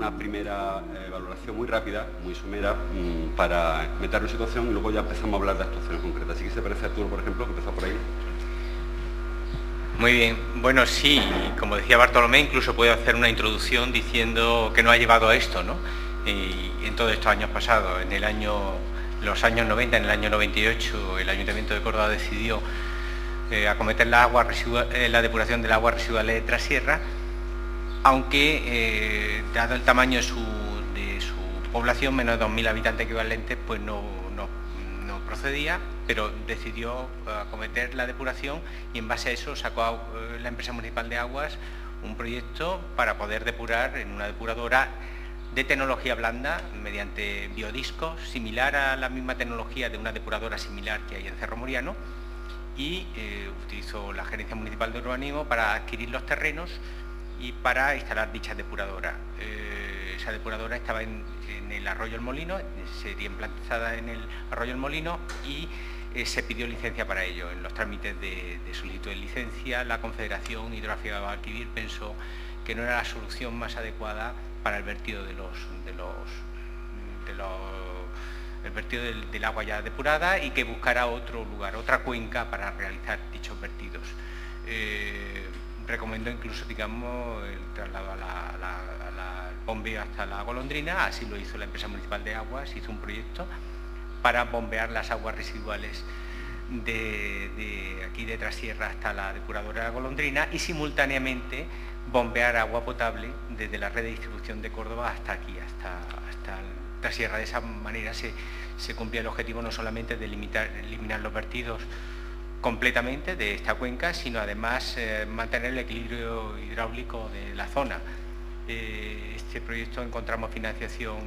una primera valoración muy rápida, muy somera, para meternos en situación y luego ya empezamos a hablar de actuaciones concretas. Así que se parece a Arturo, por ejemplo, que empezó por ahí. Muy bien, bueno, sí, como decía Bartolomé, incluso puedo hacer una introducción diciendo que nos ha llevado a esto, ¿no? Y en todos estos años pasados, los años 90, en el año 98, el Ayuntamiento de Córdoba decidió acometer la depuración del agua residual de Trasierra, aunque dado el tamaño de su población, menos de 2.000 habitantes equivalentes, pues no procedía, pero decidió acometer la depuración y en base a eso sacó la empresa municipal de aguas un proyecto para poder depurar en una depuradora de tecnología blanda mediante biodiscos, similar a la misma tecnología de una depuradora similar que hay en Cerro Moriano, y utilizó la Gerencia Municipal de Urbanismo para adquirir los terrenos y para instalar dicha depuradora. Esa depuradora estaba en el Arroyo El Molino, sería implantada en el Arroyo El Molino y se pidió licencia para ello. En los trámites de solicitud de licencia, la Confederación Hidrográfica de Guadalquivir pensó que no era la solución más adecuada para el vertido el vertido del agua ya depurada y que buscara otro lugar, otra cuenca para realizar dichos vertidos. Recomendó incluso, digamos, el traslado al bombeo hasta la Golondrina. Así lo hizo la empresa municipal de aguas, hizo un proyecto para bombear las aguas residuales de aquí de Trasierra hasta la depuradora de la Golondrina y simultáneamente bombear agua potable desde la red de distribución de Córdoba hasta aquí, hasta Trasierra. De esa manera se cumplía el objetivo no solamente de eliminar los vertidos completamente de esta cuenca, sino además mantener el equilibrio hidráulico de la zona. Este proyecto encontramos financiación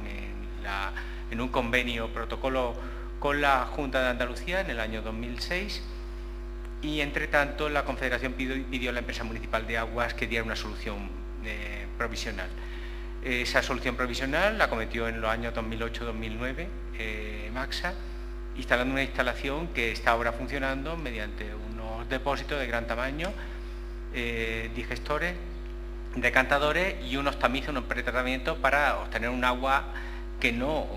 en un convenio protocolo con la Junta de Andalucía en el año 2006 y entre tanto la Confederación pidió a la empresa municipal de aguas que diera una solución provisional. Esa solución provisional la acometió en los años 2008-2009 Maxa, instalando una instalación que está ahora funcionando mediante unos depósitos de gran tamaño, digestores, decantadores y unos tamices, unos pretratamientos para obtener un agua que no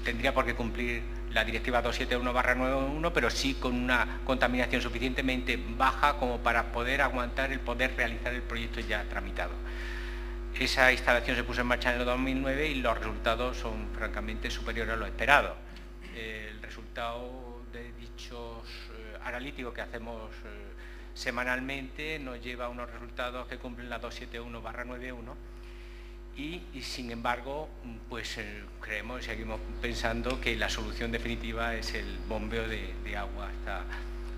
tendría por qué cumplir la Directiva 271/91, pero sí con una contaminación suficientemente baja como para poder aguantar el poder realizar el proyecto ya tramitado. Esa instalación se puso en marcha en el 2009 y los resultados son francamente superiores a lo esperado. El resultado de dichos analíticos que hacemos semanalmente nos lleva a unos resultados que cumplen la 271/91 y sin embargo pues creemos y seguimos pensando que la solución definitiva es el bombeo de agua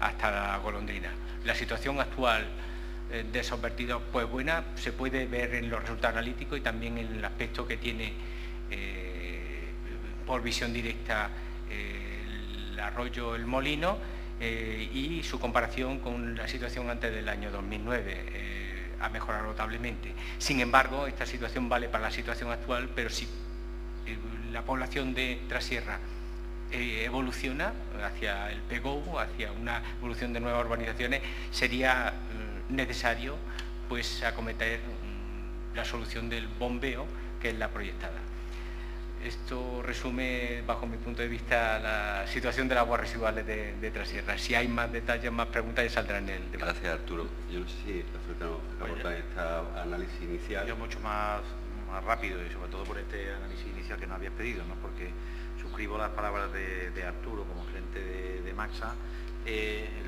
hasta la Golondrina. La situación actual de esos vertidos pues buena, se puede ver en los resultados analíticos y también en el aspecto que tiene por visión directa el arroyo El Molino y su comparación con la situación antes del año 2009 ha mejorado notablemente. Sin embargo, esta situación vale para la situación actual, pero si la población de Trasierra evoluciona hacia el PGO, hacia una evolución de nuevas urbanizaciones, sería necesario pues acometer la solución del bombeo, que es la proyectada. Esto resume, bajo mi punto de vista, la situación de las aguas residuales de Trasierra. Si hay más detalles, más preguntas, ya saldrán en el debate. Gracias, Arturo. Yo no sé si aportar este análisis inicial. Yo mucho más rápido y sobre todo por este análisis inicial que nos habías pedido, ¿no? Porque suscribo las palabras de Arturo como gerente de Maxa.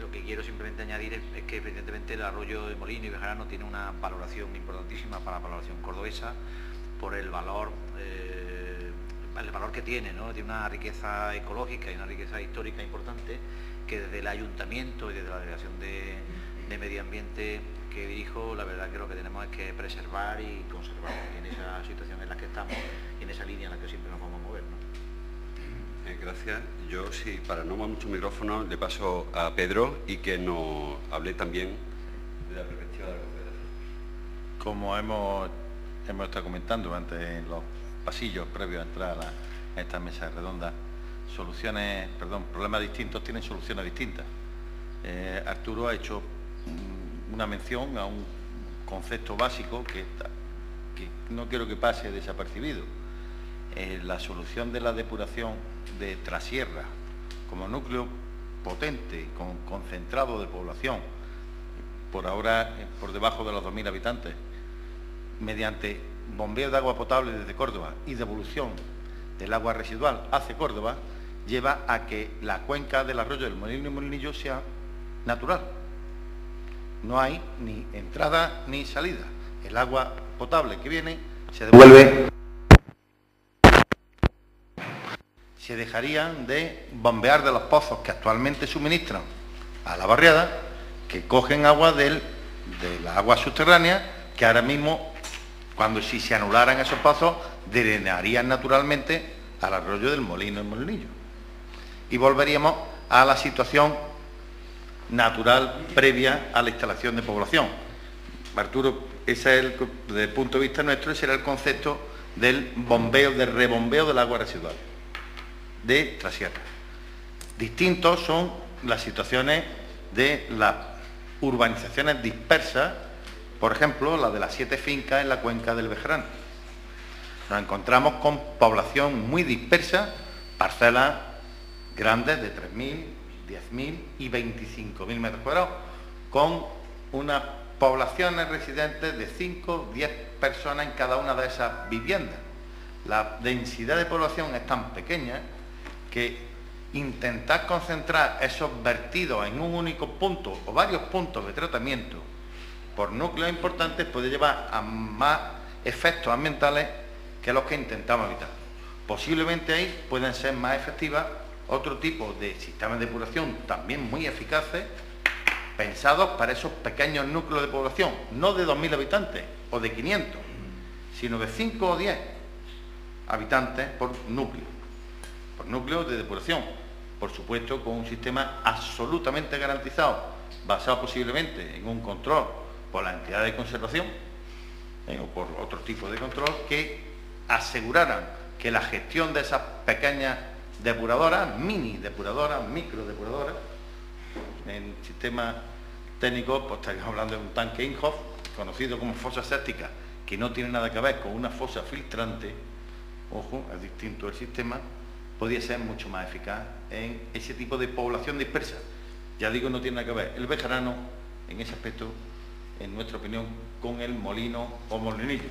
Lo que quiero simplemente añadir es que evidentemente el arroyo de Molino y Bejarano tiene una valoración importantísima para la población cordobesa por el valor que tiene, ¿no? Tiene una riqueza ecológica y una riqueza histórica importante que desde el ayuntamiento y desde la delegación de medio ambiente que dirijo, la verdad que lo que tenemos es que preservar y conservar en esa situación en la que estamos y en esa línea en la que siempre nos vamos a mover, ¿no? Gracias. Yo, sí, para no mover mucho el micrófono, le paso a Pedro y que nos hable también de la perspectiva de la Confederación. Como hemos estado comentando antes en los pasillos previos a entrar a esta mesa redonda, problemas distintos tienen soluciones distintas. Arturo ha hecho una mención a un concepto básico que que no quiero que pase desapercibido. La solución de la depuración de Trasierra como núcleo potente, con concentrado de población, por ahora por debajo de los 2.000 habitantes, mediante bombeo de agua potable desde Córdoba y devolución del agua residual hacia Córdoba, lleva a que la cuenca del arroyo del Molino y Molinillo sea natural. No hay ni entrada ni salida. El agua potable que viene se devuelve. Se dejarían de bombear de los pozos que actualmente suministran a la barriada, que cogen agua de la agua subterránea, que ahora mismo, si se anularan esos pozos, drenarían naturalmente al arroyo del Molino y Molinillo. Y volveríamos a la situación natural previa a la instalación de población. Arturo, ese es desde el punto de vista nuestro, ese era el concepto del bombeo, del rebombeo del agua residual de Trasierra. Distintos son las situaciones de las urbanizaciones dispersas, por ejemplo, la de las 7 fincas en la cuenca del Bejarano. Nos encontramos con población muy dispersa, parcelas grandes de 3.000, 10.000 y 25.000 metros cuadrados, con unas poblaciones residentes de 5, 10 personas en cada una de esas viviendas. La densidad de población es tan pequeña que intentar concentrar esos vertidos en un único punto o varios puntos de tratamiento por núcleos importantes puede llevar a más efectos ambientales que los que intentamos evitar. Posiblemente ahí pueden ser más efectivas otro tipo de sistemas de depuración también muy eficaces, pensados para esos pequeños núcleos de población, no de 2.000 habitantes o de 500, sino de 5 o 10 habitantes por núcleo de depuración, por supuesto con un sistema absolutamente garantizado, basado posiblemente en un control por la entidad de conservación o por otro tipo de control que aseguraran que la gestión de esas pequeñas depuradoras, mini depuradoras, micro depuradoras, en sistemas técnicos, pues estaríamos hablando de un tanque Inhofe, conocido como fosa séptica, que no tiene nada que ver con una fosa filtrante, ojo, es distinto el sistema, podría ser mucho más eficaz en ese tipo de población dispersa. Ya digo, no tiene nada que ver el Bejarano, en ese aspecto, en nuestra opinión, con el Molino o Molinillo.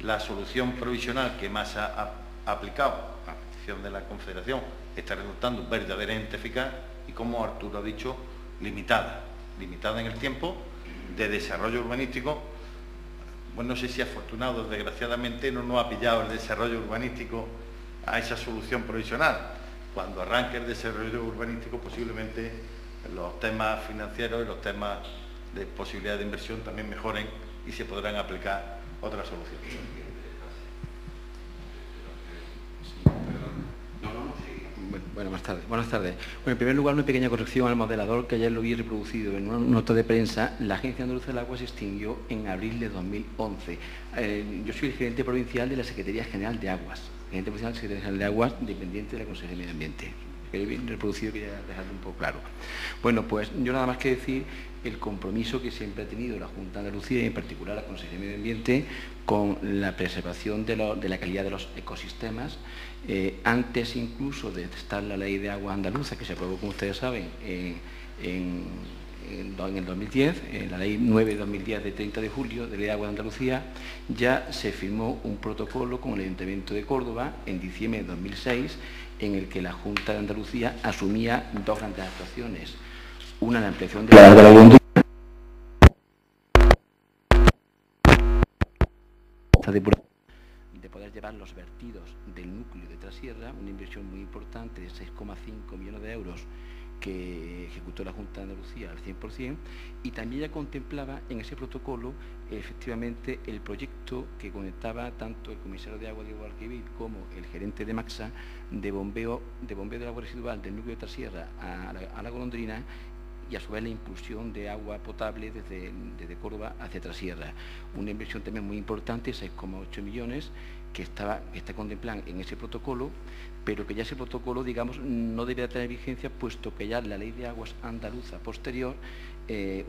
La solución provisional que más ha aplicado a petición de la Confederación está resultando verdaderamente eficaz y, como Arturo ha dicho, limitada en el tiempo de desarrollo urbanístico. Bueno, no sé si afortunado, desgraciadamente no nos ha pillado el desarrollo urbanístico a esa solución provisional. Cuando arranque el desarrollo urbanístico, posiblemente los temas financieros y los temas de posibilidad de inversión también mejoren y se podrán aplicar otras soluciones. Bueno, buenas tardes. Bueno, en primer lugar, una pequeña corrección al modelador que ayer lo vi reproducido en una nota de prensa. La Agencia Andaluza del Agua se extinguió en abril de 2011. Yo soy el gerente provincial de la Secretaría General de Aguas. Gerente provincial de la Secretaría General de Aguas, dependiente de la Consejería de Medio Ambiente. Que bien reproducido, quería dejarlo un poco claro. Bueno, pues yo nada más que decir el compromiso que siempre ha tenido la Junta de Andalucía y en particular la Consejería de Medio Ambiente con la preservación de la calidad de los ecosistemas, antes incluso de estar la Ley de Aguas Andaluza, que se aprobó, como ustedes saben, en el 2010, en la Ley 9 de 2010 de 30 de julio de Ley de Aguas de Andalucía, ya se firmó un protocolo con el Ayuntamiento de Córdoba en diciembre de 2006, en el que la Junta de Andalucía asumía dos grandes actuaciones. Una, la ampliación de la Golondrina, de poder llevar los vertidos del núcleo de Trasierra, una inversión muy importante de 6,5 millones de euros que ejecutó la Junta de Andalucía al 100%, y también ya contemplaba en ese protocolo efectivamente el proyecto que conectaba tanto el comisario de agua Diego Alquivir como el gerente de Maxsa de bombeo del agua residual del núcleo de Trasierra a la Golondrina, y a su vez la impulsión de agua potable desde Córdoba hacia Trasierra. Una inversión también muy importante, 6,8 millones, que está contemplado en ese protocolo, pero que ya ese protocolo, digamos, no debería tener vigencia, puesto que ya la Ley de Aguas andaluza posterior,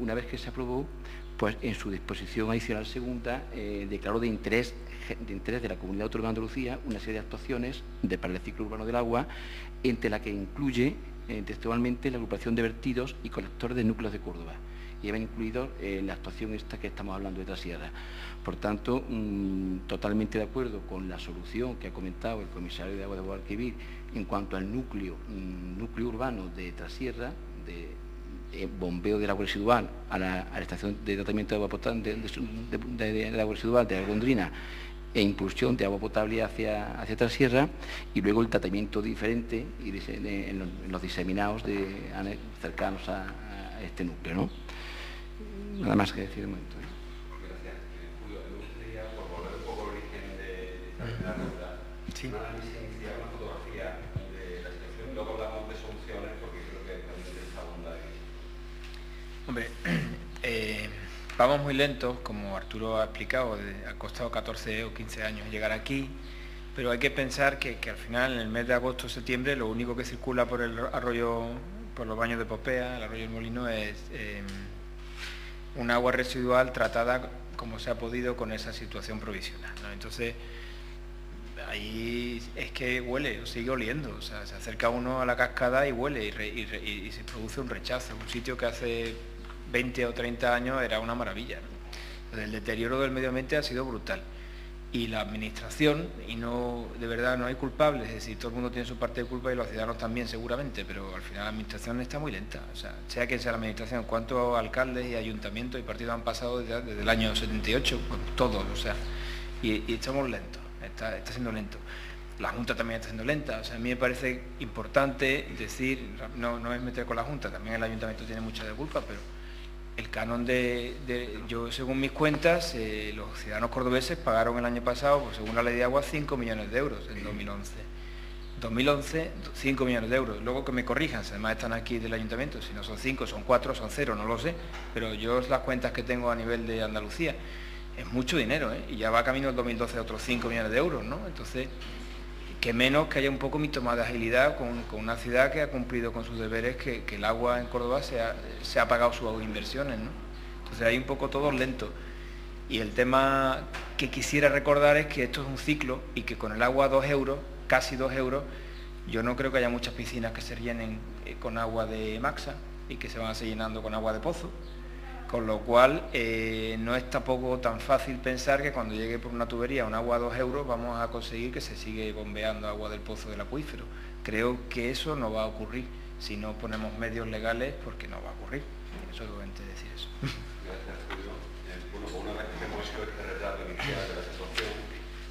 una vez que se aprobó, pues en su disposición adicional segunda, declaró de interés de la Comunidad Autónoma de Andalucía una serie de actuaciones para el ciclo urbano del agua, entre la que incluye textualmente la agrupación de vertidos y colectores de núcleos de Córdoba. Y han incluido la actuación esta que estamos hablando de Trasierra. Por tanto, totalmente de acuerdo con la solución que ha comentado el comisario de Agua de Guadalquivir en cuanto al núcleo urbano de Trasierra, de bombeo del agua residual a la estación de tratamiento de agua potable de agua residual de la Golondrina e impulsión de agua potable hacia Trasierra, y luego el tratamiento diferente en los diseminados cercanos a este núcleo, ¿no? Nada más que decir de momento. Gracias. Julio, me gustaría, por volver un poco al origen de la ruta, sí. Una análisis inicial, una fotografía de la situación, luego hablamos de soluciones, porque creo que también interesa abundar. Hombre, vamos muy lentos, como Arturo ha explicado, ha costado 14 o 15 años llegar aquí, pero hay que pensar que al final, en el mes de agosto o septiembre, lo único que circula por el arroyo, por los baños de Popea, el arroyo del Molino, es un agua residual tratada como se ha podido con esa situación provisional, ¿no? Entonces, ahí es que huele, o sigue oliendo, o sea, se acerca uno a la cascada y huele y se produce un rechazo, un sitio que hace 20 o 30 años era una maravilla, ¿no? Entonces, el deterioro del medio ambiente ha sido brutal. Y la administración, y no, de verdad no hay culpables, es decir, todo el mundo tiene su parte de culpa y los ciudadanos también seguramente, pero al final la administración está muy lenta, o sea quien sea la administración, cuántos alcaldes y ayuntamientos y partidos han pasado desde el año 78, todos, o sea, y estamos lentos, está siendo lento. La Junta también está siendo lenta, o sea, a mí me parece importante decir, no es meter con la Junta, también el ayuntamiento tiene mucha de culpa, pero el canon yo según mis cuentas, los ciudadanos cordobeses pagaron el año pasado, pues, según la Ley de Agua, 5 millones de euros en 2011. 2011, 5 millones de euros. Luego que me corrijan, si además están aquí del ayuntamiento, si no son 5, son 4, son 0, no lo sé, pero yo las cuentas que tengo a nivel de Andalucía, es mucho dinero, ¿eh? Y ya va camino el 2012 otros 5 millones de euros, ¿no? Entonces, que menos que haya un poco más de agilidad con una ciudad que ha cumplido con sus deberes, que el agua en Córdoba se ha pagado sus inversiones, ¿no? Entonces hay un poco todo lento. Y el tema que quisiera recordar es que esto es un ciclo y que con el agua 2 euros, casi 2 euros, yo no creo que haya muchas piscinas que se llenen con agua de Maxa y que se van a seguir llenando con agua de pozo. Con lo cual, no es tampoco tan fácil pensar que cuando llegue por una tubería un agua a 2 euros vamos a conseguir que se sigue bombeando agua del pozo del acuífero. Creo que eso no va a ocurrir si no ponemos medios legales, porque no va a ocurrir. Eso es solamente decir eso. Gracias, Julio. Bueno, por una vez que hemos hecho este retrato inicial de la situación,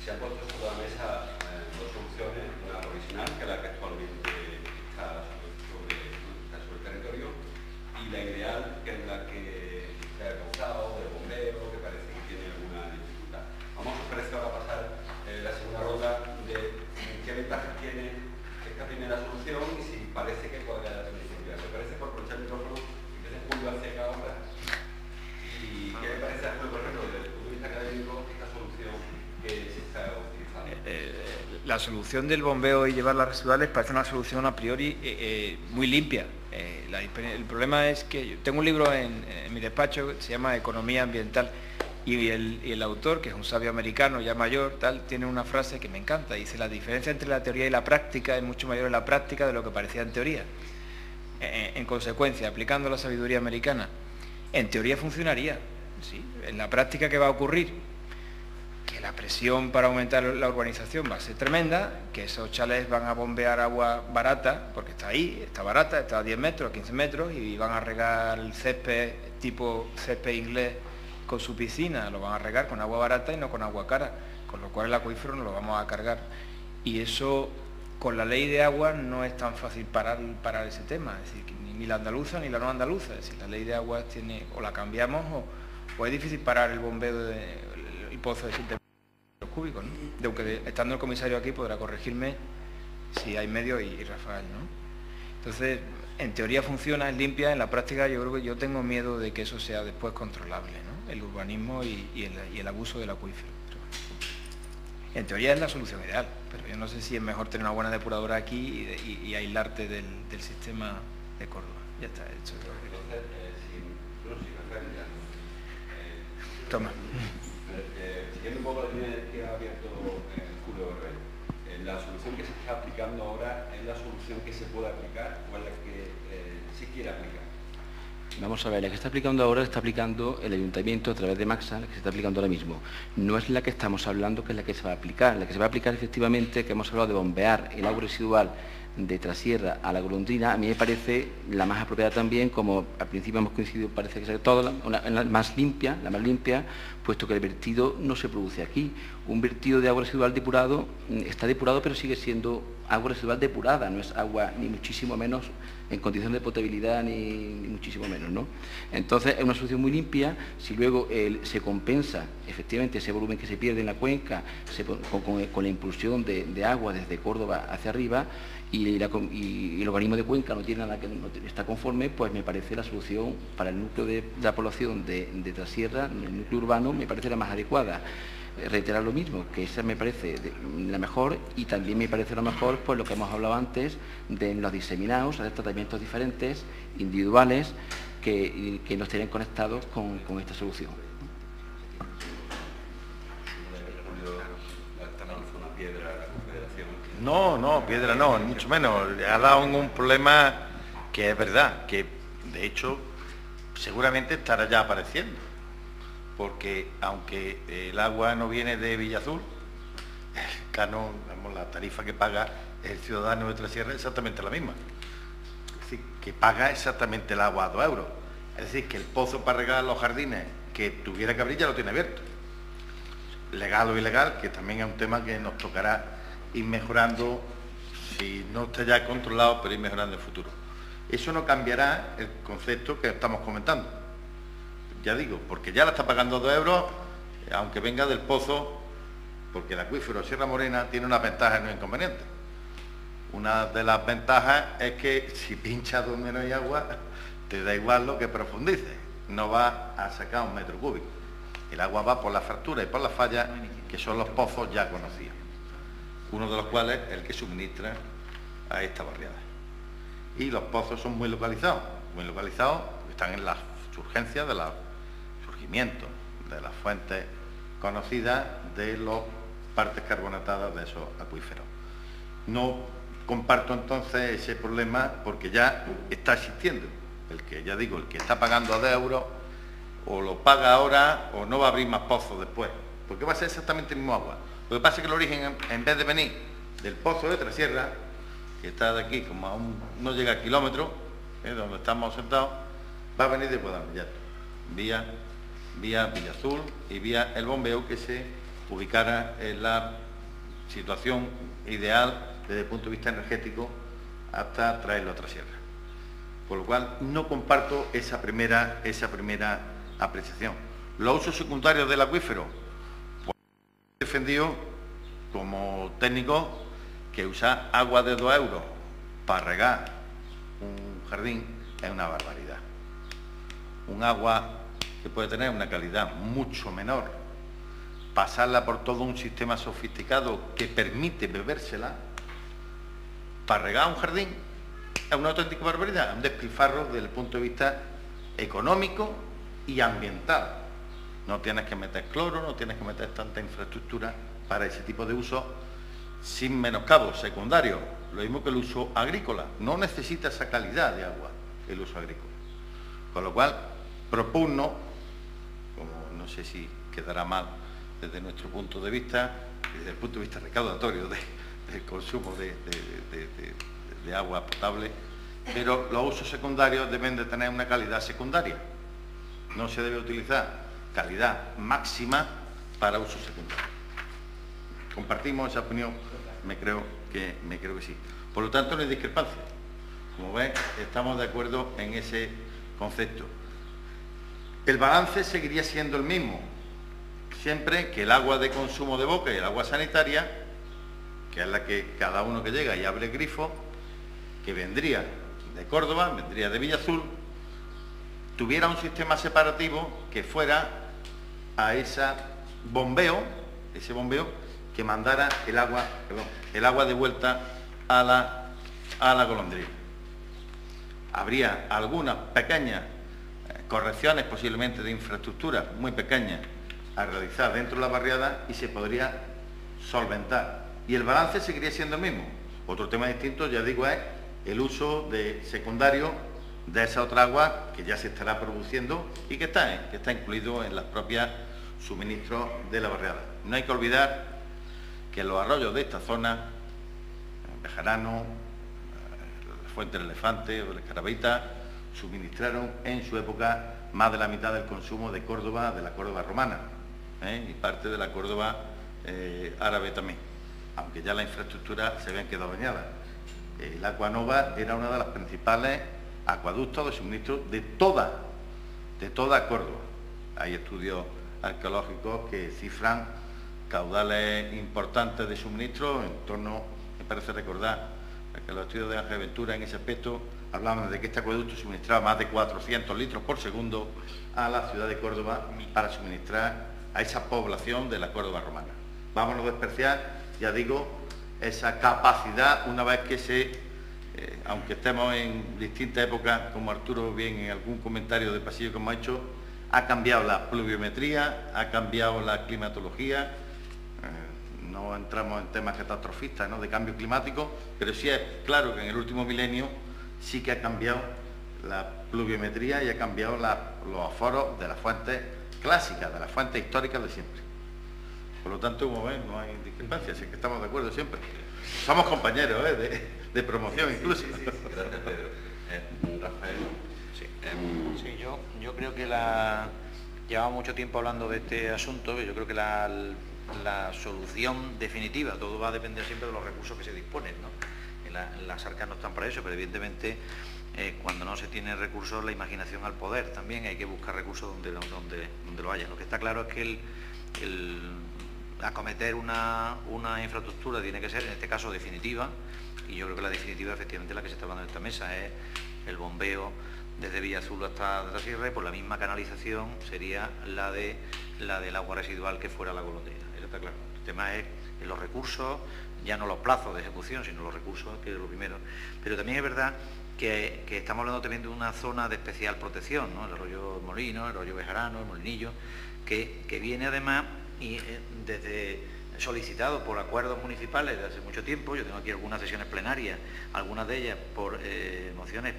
se han puesto sobre la mesa dos soluciones, una provisional, que es la que actualmente está sobre el territorio, y la ideal, que es la que se ha causado, del bombeo, que parece que tiene alguna dificultad. Vamos a ofrecer ahora pasar la segunda ronda de qué ventajas tiene esta primera solución y si parece que puede haber dificultad. ¿Me parece, por aprovechar el micrófono, que se Julio hacia acá ahora? ¿Y qué le parece a Julio, por ejemplo, desde el punto de vista académico, esta solución que se está utilizando? La solución del bombeo y llevar las residuales parece una solución a priori muy limpia. El problema es que yo tengo un libro en mi despacho que se llama Economía Ambiental y el autor, que es un sabio americano ya mayor, tiene una frase que me encanta. Dice: la diferencia entre la teoría y la práctica es mucho mayor en la práctica de lo que parecía en teoría. En consecuencia, aplicando la sabiduría americana, en teoría funcionaría, ¿sí? En la práctica, ¿qué va a ocurrir? Que la presión para aumentar la urbanización va a ser tremenda, que esos chalés van a bombear agua barata, porque está ahí, está barata, está a 10 metros, a 15 metros, y van a regar el césped, tipo césped inglés, con su piscina, lo van a regar con agua barata y no con agua cara, con lo cual el acuífero no lo vamos a cargar. Y eso, con la ley de agua, no es tan fácil parar ese tema, es decir, que ni la andaluza ni la no andaluza, es decir, la ley de agua tiene, o la cambiamos, o es difícil parar el bombeo el pozo de 7 metros cúbicos, ¿no? De aunque estando el comisario aquí podrá corregirme si hay medio y Rafael, ¿no? Entonces, en teoría funciona, es limpia, en la práctica yo creo que yo tengo miedo de que eso sea después controlable, ¿no? El urbanismo y el abuso del acuífero. En teoría es la solución ideal, pero yo no sé si es mejor tener una buena depuradora aquí y aislarte del sistema de Córdoba. Ya está hecho. Entonces, sin referencia, Toma. siguiendo un poco la línea que ha abierto Julio Borrell, la solución que se está aplicando ahora es la solución que se puede aplicar o es la que se quiere aplicar. Vamos a ver, la que está aplicando ahora está aplicando el Ayuntamiento a través de Maxa, la que se está aplicando ahora mismo. No es la que estamos hablando, que es la que se va a aplicar. La que se va a aplicar efectivamente, que hemos hablado de bombear el agua residual de Trasierra a la Golondrina, a mí me parece la más apropiada también, como al principio hemos coincidido, parece que es toda la más limpia, puesto que el vertido no se produce aquí. Un vertido de agua residual depurado está depurado, pero sigue siendo agua residual depurada, no es agua ni muchísimo menos en condiciones de potabilidad ni muchísimo menos, ¿no? Entonces es una solución muy limpia. Si luego se compensa efectivamente ese volumen que se pierde en la cuenca con la impulsión de agua desde Córdoba hacia arriba, y el organismo de Cuenca no tiene nada, que no está conforme, pues me parece la solución para el núcleo de la población de Trasierra, el núcleo urbano, me parece la más adecuada. Reiterar lo mismo, que esa me parece la mejor, y también me parece lo mejor pues lo que hemos hablado antes de los diseminados, hacer tratamientos diferentes, individuales, que nos tienen conectados con esta solución. No, piedra no, ni mucho menos. Ha dado un problema que es verdad, que de hecho seguramente estará ya apareciendo, porque aunque el agua no viene de Villazul, el canon, la tarifa que paga el ciudadano de Trasierra es exactamente la misma. Es decir, que paga exactamente el agua a 2 euros. Es decir, que el pozo para regar los jardines que tuviera que abrir ya lo tiene abierto. Legal o ilegal, que también es un tema que nos tocará ir mejorando, si no está ya controlado, pero ir mejorando en el futuro. Eso no cambiará el concepto que estamos comentando. Ya digo, porque ya la está pagando 2 euros, aunque venga del pozo, porque el acuífero Sierra Morena tiene unas ventajas y unos inconvenientes. Una de las ventajas es que si pinchas donde no hay agua, te da igual lo que profundices, no va a sacar 1 metro cúbico. El agua va por las fracturas y por las fallas, que son los pozos ya conocidos, uno de los cuales es el que suministra a esta barriada. Y los pozos son muy localizados, porque están en las surgencias de los surgimientos, de las fuentes conocidas de las partes carbonatadas de esos acuíferos. No comparto entonces ese problema, porque ya está existiendo. El que, ya digo, el que está pagando a 2 euros, o lo paga ahora o no va a abrir más pozos después, porque va a ser exactamente el mismo agua. Lo que pasa es que el origen, en vez de venir del pozo de Trasierra, que está de aquí como a no llega a kilómetros, donde estamos sentados, va a venir de Guadalmillar, vía Villazul y vía el bombeo, que se ubicara en la situación ideal desde el punto de vista energético hasta traerlo a Trasierra. Por lo cual no comparto esa primera apreciación. Los usos secundarios del acuífero, pues, he defendido como técnico que usar agua de 2 euros para regar un jardín es una barbaridad. Un agua que puede tener una calidad mucho menor, pasarla por todo un sistema sofisticado que permite bebérsela para regar un jardín, es una auténtica barbaridad, un despilfarro desde el punto de vista económico y ambiental. No tienes que meter cloro, no tienes que meter tanta infraestructura para ese tipo de uso, sin menoscabo secundario. Lo mismo que el uso agrícola, no necesita esa calidad de agua el uso agrícola. Con lo cual propugno, como no sé si quedará mal desde nuestro punto de vista, desde el punto de vista recaudatorio del consumo de agua potable, pero los usos secundarios deben de tener una calidad secundaria. No se debe utilizar calidad máxima para usos secundarios. ¿Compartimos esa opinión? Me creo que sí. Por lo tanto, no hay discrepancia. Como ven, estamos de acuerdo en ese concepto. El balance seguiría siendo el mismo, siempre que el agua de consumo de boca y el agua sanitaria, que es la que cada uno que llega y abre el grifo, que vendría de Córdoba, vendría de Villazul, tuviera un sistema separativo que fuera a ese bombeo que mandara el agua de vuelta a la golondrina. Habría algunas pequeñas correcciones, posiblemente de infraestructura muy pequeñas, a realizar dentro de la barriada y se podría solventar. Y el balance seguiría siendo el mismo. Otro tema distinto, ya digo, es el uso de secundario de esa otra agua que ya se estará produciendo y que está incluido en las propias suministros de la barriada. No hay que olvidar que los arroyos de esta zona, Bejarano, la Fuente del Elefante o el Escarabita, suministraron en su época más de la mitad del consumo de Córdoba, de la Córdoba romana, y parte de la Córdoba árabe también, aunque ya la infraestructura se habían quedado dañadas. El Acuanova era una de las principales acueductos de suministro de toda Córdoba. Hay estudios arqueológicos que cifran caudales importantes de suministro, en torno, me parece recordar, que los estudios de Ángel Ventura en ese aspecto hablaban de que este acueducto suministraba más de 400 litros por segundo a la ciudad de Córdoba para suministrar a esa población de la Córdoba romana. Vámonos a despreciar, ya digo, esa capacidad una vez que aunque estemos en distintas épocas, como Arturo bien en algún comentario de pasillo que hemos hecho, ha cambiado la pluviometría, ha cambiado la climatología, no entramos en temas catastrofistas, ¿no?, de cambio climático, pero sí es claro que en el último milenio sí que ha cambiado la pluviometría y ha cambiado los aforos de las fuentes clásicas, de las fuentes históricas de siempre. Por lo tanto, como ven, no hay discrepancias, es que estamos de acuerdo siempre. Somos compañeros de promoción incluso. Sí. Gracias, Pedro. Rafael. Sí, yo creo que llevamos mucho tiempo hablando de este asunto, y yo creo que la solución definitiva, todo va a depender siempre de los recursos que se disponen, ¿no? Las arcas no están para eso, pero evidentemente cuando no se tiene recursos, la imaginación al poder también, hay que buscar recursos donde lo haya. Lo que está claro es que acometer una infraestructura tiene que ser, en este caso, definitiva, y yo creo que la definitiva, efectivamente, la que se está hablando en esta mesa, es el bombeo desde Villa Azul hasta la sierra, y por la misma canalización sería la del agua residual que fuera la golondrina. Eso está claro. El tema es los recursos, ya no los plazos de ejecución, sino los recursos, que es lo primero. Pero también es verdad que estamos hablando también de una zona de especial protección, ¿no? El arroyo Molino, el arroyo Bejarano, el Molinillo, que viene además y desde solicitado por acuerdos municipales de hace mucho tiempo. Yo tengo aquí algunas sesiones plenarias, algunas de ellas por mociones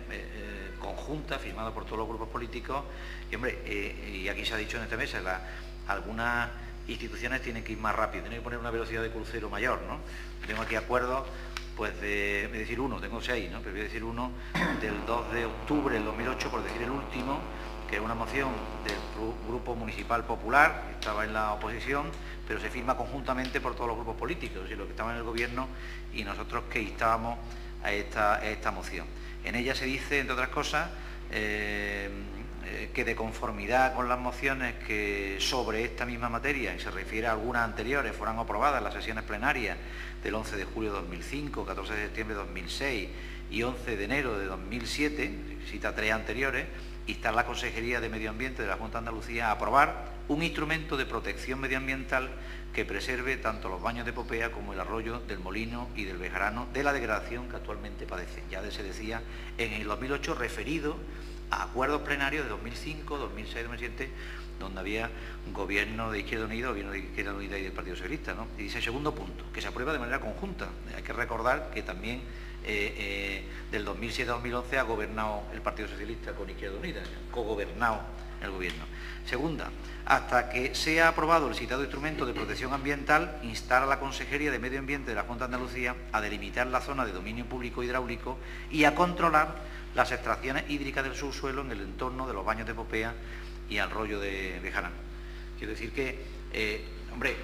conjuntas firmadas por todos los grupos políticos, y hombre, y aquí se ha dicho en esta mesa, algunas instituciones tienen que ir más rápido, tienen que poner una velocidad de crucero mayor, ¿no? Tengo aquí acuerdos, pues voy a decir uno, tengo 6, ¿no? Pero voy a decir uno del 2 de octubre del 2008, por decir el último, que es una moción del Grupo Municipal Popular, que estaba en la oposición, pero se firma conjuntamente por todos los grupos políticos, es decir, los que estaban en el gobierno y nosotros que instábamos a esta moción. En ella se dice, entre otras cosas, que de conformidad con las mociones que sobre esta misma materia, y se refiere a algunas anteriores, fueran aprobadas en las sesiones plenarias del 11 de julio de 2005, 14 de septiembre de 2006 y 11 de enero de 2007, cita 3 anteriores, instar a la Consejería de Medio Ambiente de la Junta de Andalucía a aprobar un instrumento de protección medioambiental que preserve tanto los baños de Popea como el arroyo del Molino y del Bejarano de la degradación que actualmente padecen. Ya se decía en el 2008, referido a acuerdos plenarios de 2005, 2006, 2007, donde había un gobierno de Izquierda Unida, gobierno de Izquierda Unida y del Partido Socialista, ¿no? Y dice, segundo punto, que se aprueba de manera conjunta. Hay que recordar que también del 2007 a 2011 ha gobernado el Partido Socialista con Izquierda Unida, cogobernado el gobierno. Segunda, hasta que sea aprobado el citado instrumento de protección ambiental, instar a la Consejería de Medio Ambiente de la Junta de Andalucía a delimitar la zona de dominio público hidráulico y a controlar las extracciones hídricas del subsuelo en el entorno de los baños de Popea y arroyo de Bejarano. Quiero decir que, hombre,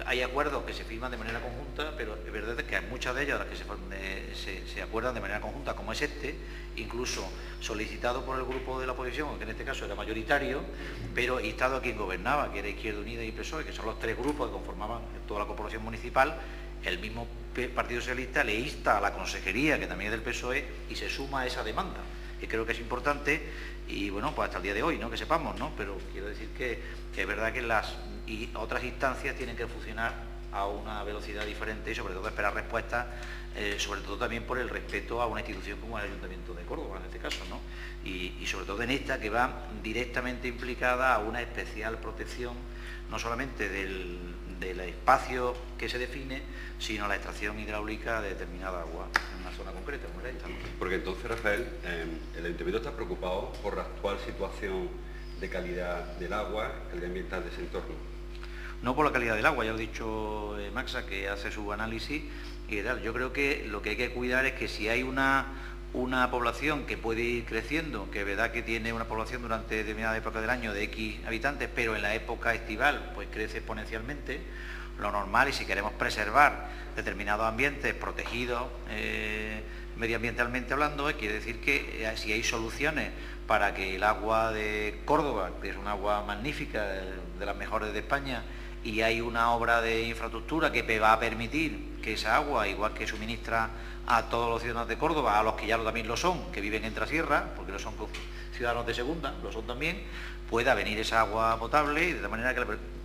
hay acuerdos que se firman de manera conjunta, pero es verdad que hay muchas de ellas las que se acuerdan de manera conjunta, como es este, incluso solicitado por el grupo de la oposición, que en este caso era mayoritario, pero instado a quien gobernaba, que era Izquierda Unida y PSOE, que son los 3 grupos que conformaban toda la corporación municipal. El mismo Partido Socialista le insta a la Consejería, que también es del PSOE, y se suma a esa demanda, que creo que es importante, y bueno, pues hasta el día de hoy, ¿no?, que sepamos, ¿no? Pero quiero decir que es verdad que las otras instancias tienen que funcionar a una velocidad diferente y sobre todo esperar respuestas, sobre todo también por el respeto a una institución como el Ayuntamiento de Córdoba en este caso, ¿no? Y sobre todo en esta que va directamente implicada a una especial protección, no solamente del espacio que se define, sino la extracción hidráulica de determinada agua en una zona concreta, como era esta, ¿no? Porque entonces, Rafael, el Ayuntamiento está preocupado por la actual situación de calidad del agua, calidad ambiental de ese entorno. No por la calidad del agua, ya lo ha dicho Maxa, que hace su análisis y tal. Yo creo que lo que hay que cuidar es que si hay una población que puede ir creciendo, que es verdad que tiene una población durante determinada época del año de X habitantes, pero en la época estival pues crece exponencialmente, lo normal, y si queremos preservar determinados ambientes protegidos medioambientalmente hablando, quiere decir que si hay soluciones para que el agua de Córdoba, que es un agua magnífica, de las mejores de España, y hay una obra de infraestructura que va a permitir que esa agua, igual que suministra a todos los ciudadanos de Córdoba, a los que ya también lo son, que viven en Trasierra, porque no son ciudadanos de segunda, lo son también, pueda venir esa agua potable, y de tal manera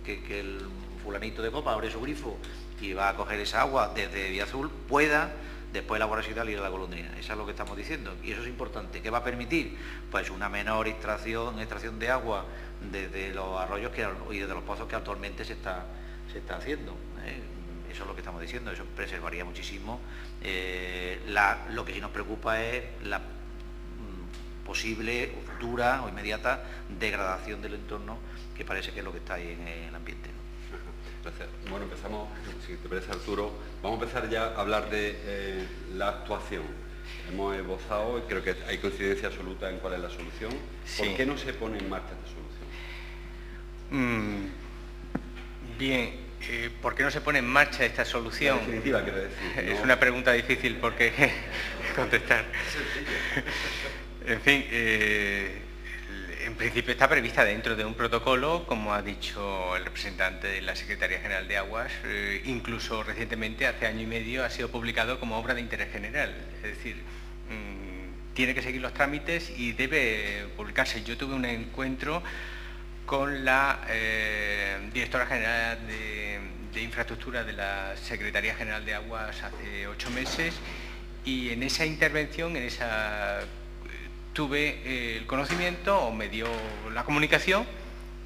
que el fulanito de Copa abre su grifo y va a coger esa agua desde Villazul, pueda después elaborarse y tal, ir a la Golondrina. Eso es lo que estamos diciendo, y eso es importante. ¿Qué va a permitir? Pues una menor extracción de agua desde los arroyos y desde los pozos que actualmente se está haciendo. Eso es lo que estamos diciendo, eso preservaría muchísimo. Lo que sí nos preocupa es la posible, futura o inmediata degradación del entorno, que parece que es lo que está ahí en el ambiente, ¿no? Gracias. Bueno, empezamos, si te parece, Arturo, vamos a empezar ya a hablar de la actuación. Hemos esbozado y creo que hay coincidencia absoluta en cuál es la solución. Sí. ¿Por qué no se pone en marcha esta solución? Bien, ¿por qué no se pone en marcha esta solución? La definitiva, quiero decir, ¿no? Es una pregunta difícil porque contestar. En fin, en principio está prevista dentro de un protocolo, como ha dicho el representante de la Secretaría General de Aguas, incluso recientemente, hace año y medio, ha sido publicado como obra de interés general. Es decir, tiene que seguir los trámites y debe publicarse. Yo tuve un encuentro con la directora general de infraestructura de la Secretaría General de Aguas hace 8 meses, y en esa intervención, tuve el conocimiento, o me dio la comunicación,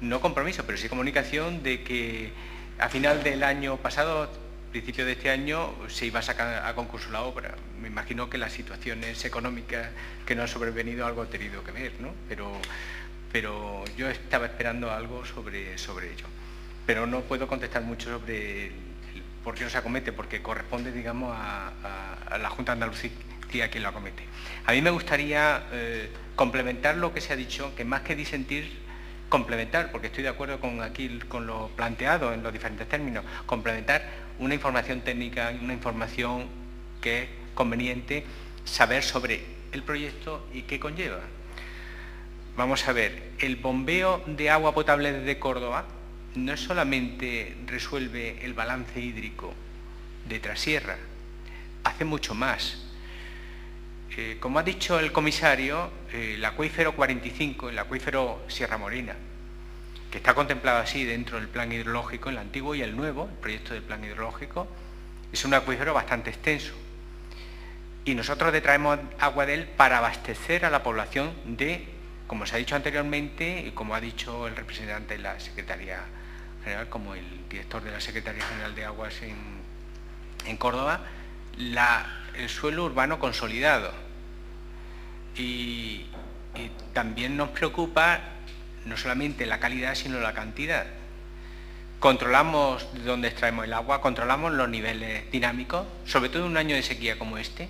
no compromiso, pero sí comunicación, de que a final del año pasado, principio de este año, se iba a sacar a concurso la obra. Me imagino que las situaciones económicas que nos han sobrevenido algo ha tenido que ver, ¿no? Pero yo estaba esperando algo sobre ello. Pero no puedo contestar mucho sobre por qué no se acomete, porque corresponde, digamos, a la Junta de Andalucía quien lo acomete. A mí me gustaría complementar lo que se ha dicho, que más que disentir, complementar, porque estoy de acuerdo con lo planteado en los diferentes términos, complementar una información técnica, una información que es conveniente saber sobre el proyecto y qué conlleva. Vamos a ver, el bombeo de agua potable desde Córdoba no solamente resuelve el balance hídrico de Trasierra, hace mucho más. Como ha dicho el comisario, el acuífero 45, el acuífero Sierra Morena, que está contemplado así dentro del plan hidrológico, el antiguo y el nuevo, el proyecto del plan hidrológico, es un acuífero bastante extenso. Y nosotros detraemos agua de él para abastecer a la población de, como se ha dicho anteriormente, y como ha dicho el representante de la Secretaría General, como el director de la Secretaría General de Aguas en Córdoba, el suelo urbano consolidado. Y también nos preocupa no solamente la calidad, sino la cantidad. Controlamos dónde extraemos el agua, controlamos los niveles dinámicos, sobre todo en un año de sequía como este,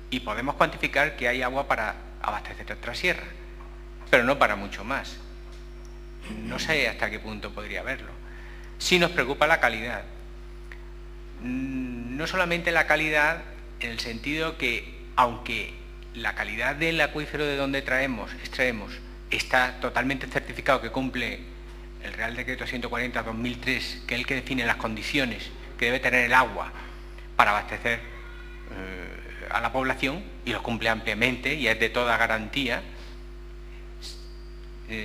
y podemos cuantificar que hay agua para abastecer otra sierra, pero no para mucho más. No sé hasta qué punto podría haberlo. Sí nos preocupa la calidad. No solamente la calidad en el sentido que, aunque la calidad del acuífero de donde extraemos, está totalmente certificado, que cumple el Real Decreto 140/2003, que es el que define las condiciones que debe tener el agua para abastecer a la población, y lo cumple ampliamente y es de toda garantía,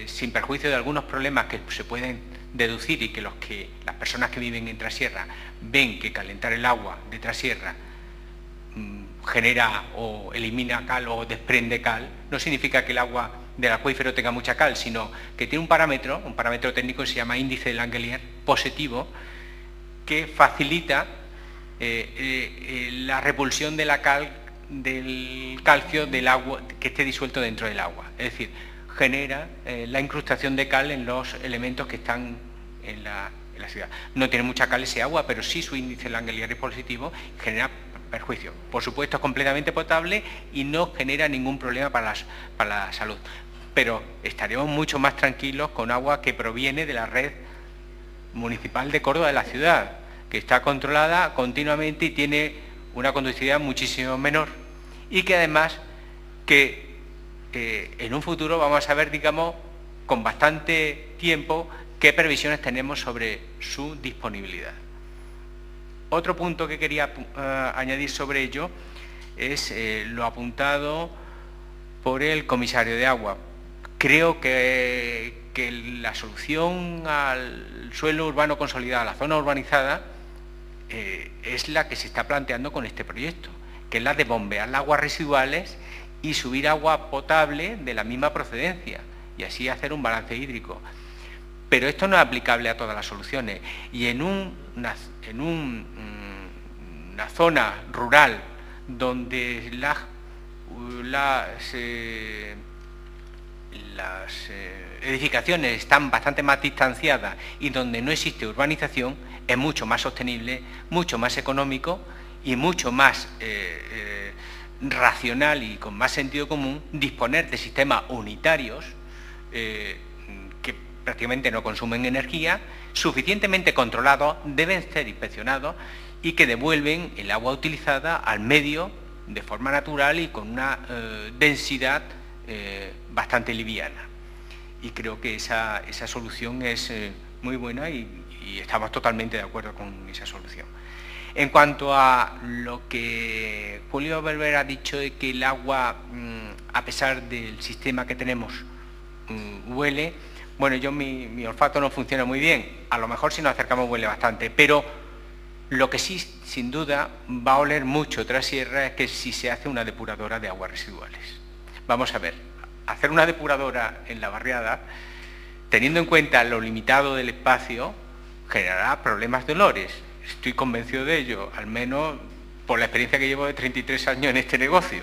sin perjuicio de algunos problemas que se pueden deducir y que las personas que viven en Trasierra ven que calentar el agua de Trasierra genera o elimina cal o desprende cal, no significa que el agua del acuífero tenga mucha cal, sino que tiene un parámetro técnico que se llama índice de Langelier positivo, que facilita la repulsión de la cal, del calcio del agua que esté disuelto dentro del agua. Es decir, genera la incrustación de cal en los elementos que están en la ciudad. No tiene mucha cal ese agua, pero sí su índice Langelier es positivo, genera perjuicio. Por supuesto es completamente potable y no genera ningún problema para la salud. Pero estaremos mucho más tranquilos con agua que proviene de la red municipal de Córdoba de la ciudad, que está controlada continuamente y tiene una conductividad muchísimo menor, y que además que en un futuro vamos a ver, digamos, con bastante tiempo qué previsiones tenemos sobre su disponibilidad. Otro punto que quería añadir sobre ello es lo apuntado por el comisario de agua. Creo que la solución al suelo urbano consolidado, a la zona urbanizada, es la que se está planteando con este proyecto, que es la de bombear las aguas residuales y subir agua potable de la misma procedencia y así hacer un balance hídrico. Pero esto no es aplicable a todas las soluciones, y en una zona rural donde las edificaciones están bastante más distanciadas y donde no existe urbanización, es mucho más sostenible, mucho más económico y mucho más racional y con más sentido común disponer de sistemas unitarios que prácticamente no consumen energía, suficientemente controlados, deben ser inspeccionados y que devuelven el agua utilizada al medio de forma natural y con una densidad bastante liviana. Y creo que esa solución es muy buena y estamos totalmente de acuerdo con esa solución. En cuanto a lo que Julio Berber ha dicho de que el agua, a pesar del sistema que tenemos, huele, bueno, mi olfato no funciona muy bien, a lo mejor si nos acercamos huele bastante, pero lo que sí, sin duda, va a oler mucho Trasierra es que si se hace una depuradora de aguas residuales. Vamos a ver, hacer una depuradora en la barriada, teniendo en cuenta lo limitado del espacio, generará problemas de olores. Estoy convencido de ello, al menos por la experiencia que llevo de 33 años en este negocio.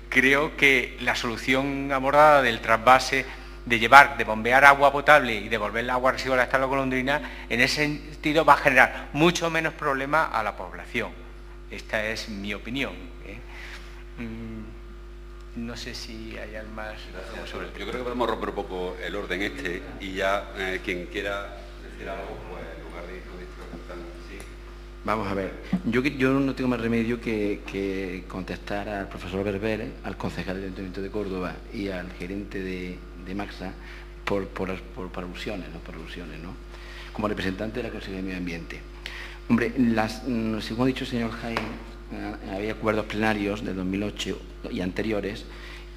Creo que la solución abordada del trasvase, de bombear agua potable y devolver el agua residual hasta la golondrina, en ese sentido va a generar mucho menos problema a la población. Esta es mi opinión. No sé si hay algo más. Yo creo que podemos romper un poco el orden y ya quien quiera decir algo, pues en lugar de ir contando. ¿Sí? Vamos a ver, yo no tengo más remedio que contestar al profesor Berber, al concejal del Ayuntamiento de Córdoba y al gerente de Maxsa por alusiones, ¿no? Como representante de la Consejería de Medio Ambiente. Hombre, según ha dicho el señor Jaén, había acuerdos plenarios de 2008 y anteriores,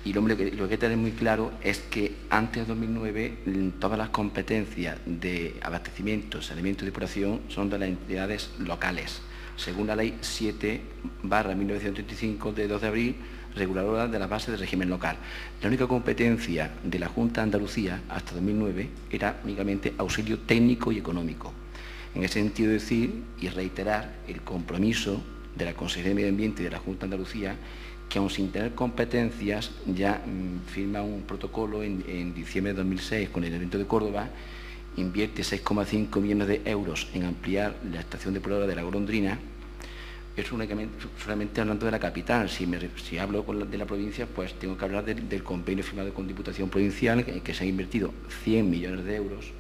y lo que hay que tener muy claro es que antes de 2009 todas las competencias de abastecimiento, saneamiento y depuración son de las entidades locales, según la Ley 7/1935 de 2 de abril, reguladora de las bases del régimen local. La única competencia de la Junta de Andalucía hasta 2009 era únicamente auxilio técnico y económico. En ese sentido, decir y reiterar el compromiso de la Consejería de Medio Ambiente y de la Junta de Andalucía, que aun sin tener competencias ya firma un protocolo en diciembre de 2006 con el Ayuntamiento de Córdoba, invierte 6,5 millones de euros en ampliar la estación depuradora de la Golondrina. Es solamente hablando de la capital. Si hablo de la provincia, pues tengo que hablar del convenio firmado con Diputación Provincial, en que se han invertido 100 millones de euros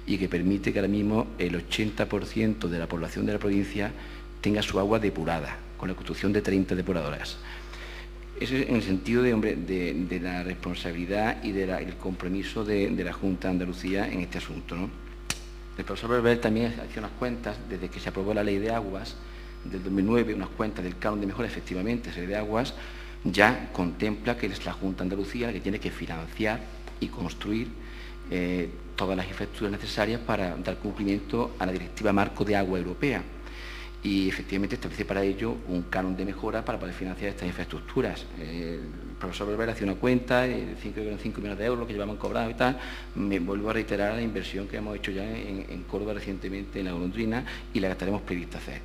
y que permite que ahora mismo el 80% de la población de la provincia tenga su agua depurada, con la construcción de 30 depuradoras. Eso es en el sentido de la responsabilidad y del compromiso de la Junta de Andalucía en este asunto, ¿no? El profesor Berber también hacía unas cuentas desde que se aprobó la Ley de Aguas del 2009, unas cuentas del canon de mejora. Efectivamente, esa Ley de Aguas ya contempla que es la Junta de Andalucía la que tiene que financiar y construir todas las infraestructuras necesarias para dar cumplimiento a la Directiva Marco de Agua Europea. Y efectivamente establece para ello un canon de mejora para poder financiar estas infraestructuras. El profesor Berber hacía una cuenta de 5 millones de euros que llevaban cobrados y tal. Me vuelvo a reiterar la inversión que hemos hecho ya en Córdoba recientemente en la Golondrina y la que estaremos prevista hacer.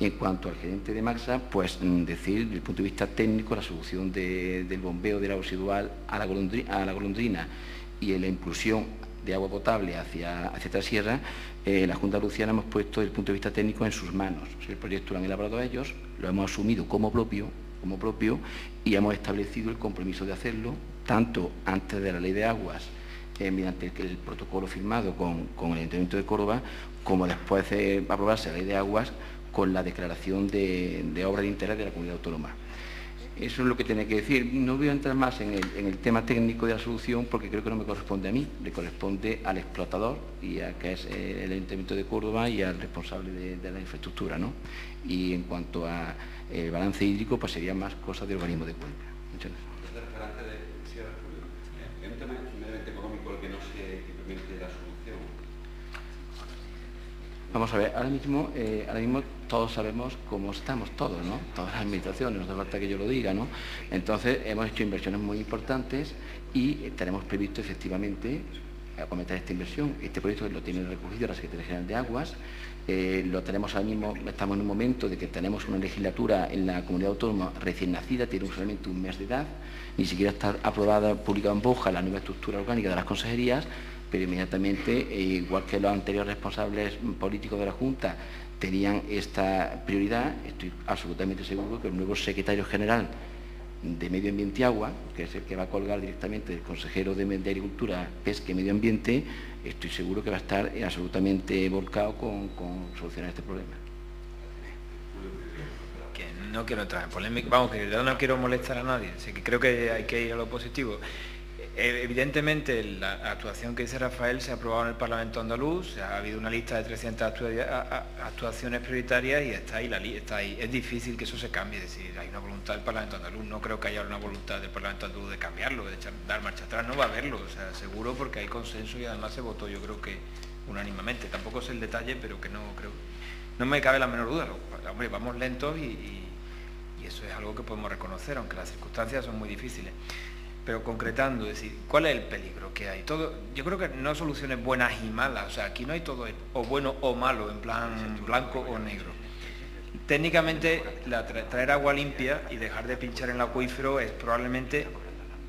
Y en cuanto al gerente de Maxa, pues decir, desde el punto de vista técnico, la solución del bombeo del agua residual a la Golondrina y en la impulsión de agua potable hacia Trasierra, la Junta de Andalucía hemos puesto desde el punto de vista técnico en sus manos. El proyecto lo han elaborado ellos, lo hemos asumido como propio y hemos establecido el compromiso de hacerlo, tanto antes de la Ley de Aguas, mediante el protocolo firmado con el Ayuntamiento de Córdoba, como después de aprobarse la Ley de Aguas, con la declaración de obra de interés de la comunidad autónoma. Eso es lo que tiene que decir. No voy a entrar más en el tema técnico de la solución porque creo que no me corresponde a mí, le corresponde al explotador, y a que es el Ayuntamiento de Córdoba, y al responsable de la infraestructura, ¿no? Y en cuanto a balance hídrico, pues sería más cosas del organismo de cuenca. Muchas gracias. ¿Es un tema meramente económico el que no se implemente la solución? Vamos a ver, ahora mismo todos sabemos cómo estamos todos, ¿no? Todas las administraciones, no hace falta que yo lo diga, ¿no? Entonces, hemos hecho inversiones muy importantes y tenemos previsto efectivamente acometer esta inversión. Este proyecto lo tiene recogido la Secretaría General de Aguas, lo tenemos ahora mismo, estamos en un momento de que tenemos una legislatura en la comunidad autónoma recién nacida, tiene solamente un mes de edad, ni siquiera está aprobada, publicada en Boja la nueva estructura orgánica de las consejerías, pero inmediatamente, igual que los anteriores responsables políticos de la Junta tenían esta prioridad, estoy absolutamente seguro que el nuevo secretario general de Medio Ambiente y Agua, que es el que va a colgar directamente del consejero de Agricultura, Pesca y Medio Ambiente, estoy seguro que va a estar absolutamente volcado con solucionar este problema. Que no quiero entrar en polémica, vamos, que de verdad no quiero molestar a nadie, así que creo que hay que ir a lo positivo. Evidentemente, la actuación que dice Rafael se ha aprobado en el Parlamento andaluz, ha habido una lista de 300 actuaciones prioritarias y está ahí. Es difícil que eso se cambie, es decir, hay una voluntad del Parlamento andaluz, no creo que haya una voluntad del Parlamento andaluz de cambiarlo, de dar marcha atrás, no va a haberlo, o sea, seguro, porque hay consenso y además se votó, yo creo que unánimemente, tampoco sé el detalle, pero que no me cabe la menor duda, hombre, vamos lentos y eso es algo que podemos reconocer, aunque las circunstancias son muy difíciles. Pero concretando, es decir, ¿cuál es el peligro que hay? Yo creo que no hay soluciones buenas y malas, o sea, aquí no hay todo o bueno o malo, en plan blanco o negro. Técnicamente, traer agua limpia y dejar de pinchar en el acuífero es probablemente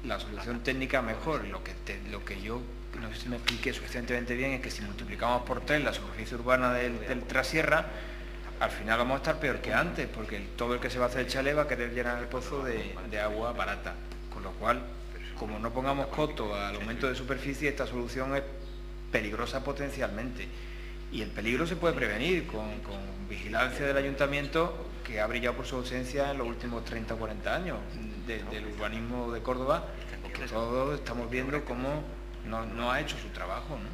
la solución técnica mejor. Lo que yo, no sé si me expliqué suficientemente bien, es que si multiplicamos por 3 la superficie urbana del Trasierra, al final vamos a estar peor que antes, porque todo el que se va a hacer el chalet va a querer llenar el pozo de agua barata, con lo cual, como no pongamos coto al aumento de superficie, esta solución es peligrosa potencialmente. Y el peligro se puede prevenir con vigilancia del ayuntamiento, que ha brillado por su ausencia en los últimos 30 o 40 años del urbanismo de Córdoba, que todos estamos viendo cómo no ha hecho su trabajo, ¿no?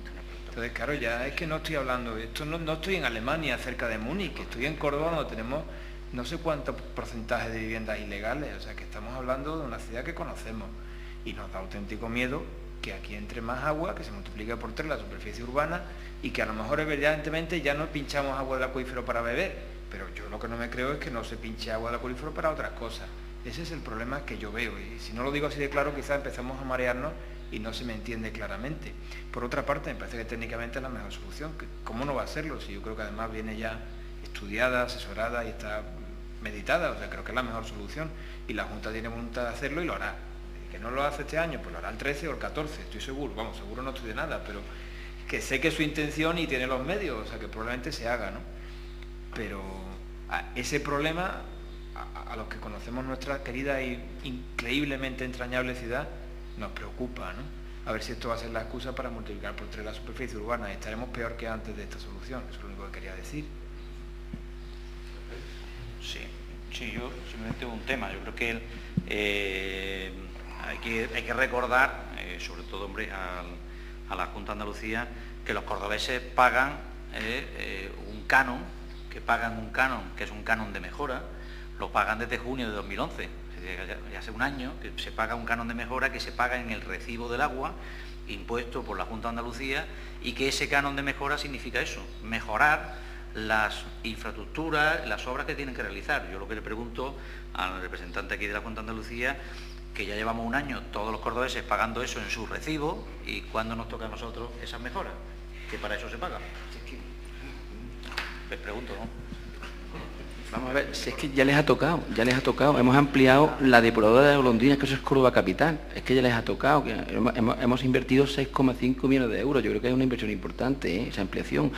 Entonces, claro, ya es que no estoy hablando, no estoy en Alemania, cerca de Múnich, estoy en Córdoba, donde tenemos no sé cuánto porcentaje de viviendas ilegales, o sea que estamos hablando de una ciudad que conocemos. Y nos da auténtico miedo que aquí entre más agua, que se multiplique por 3 la superficie urbana y que a lo mejor evidentemente ya no pinchamos agua del acuífero para beber, pero yo lo que no me creo es que no se pinche agua del acuífero para otras cosas. Ese es el problema que yo veo, y si no lo digo así de claro, quizás empezamos a marearnos y no se me entiende claramente. Por otra parte, me parece que técnicamente es la mejor solución. ¿Cómo no va a serlo? Si yo creo que además viene ya estudiada, asesorada y está meditada, o sea, creo que es la mejor solución, y la Junta tiene voluntad de hacerlo y lo hará. Que no lo hace este año, pues lo hará el 13 o el 14, estoy seguro, vamos, seguro no estoy de nada, pero que sé que es su intención y tiene los medios, o sea que probablemente se haga, ¿no? Pero ese problema, a los que conocemos nuestra querida e increíblemente entrañable ciudad, nos preocupa, ¿no? A ver si esto va a ser la excusa para multiplicar por 3 la superficie urbana, y estaremos peor que antes de esta solución, eso es lo único que quería decir. Sí, yo simplemente un tema, yo creo que hay que recordar, sobre todo, hombre, a la Junta de Andalucía, que los cordobeses pagan un canon, que es un canon de mejora, lo pagan desde junio de 2011. Es desde hace un año, que se paga un canon de mejora que se paga en el recibo del agua, impuesto por la Junta de Andalucía, y que ese canon de mejora significa eso, mejorar las infraestructuras, las obras que tienen que realizar. Yo lo que le pregunto al representante aquí de la Junta de Andalucía, que ya llevamos un año todos los cordobeses pagando eso en su recibo, y cuándo nos toca a nosotros esas mejoras, que para eso se paga. Les pregunto, ¿no? Vamos a ver, si es que ya les ha tocado, hemos ampliado la depuradora de golondrinas, que eso es Córdoba Capital, es que ya les ha tocado, que hemos invertido 6,5 millones de euros, yo creo que es una inversión importante, esa ampliación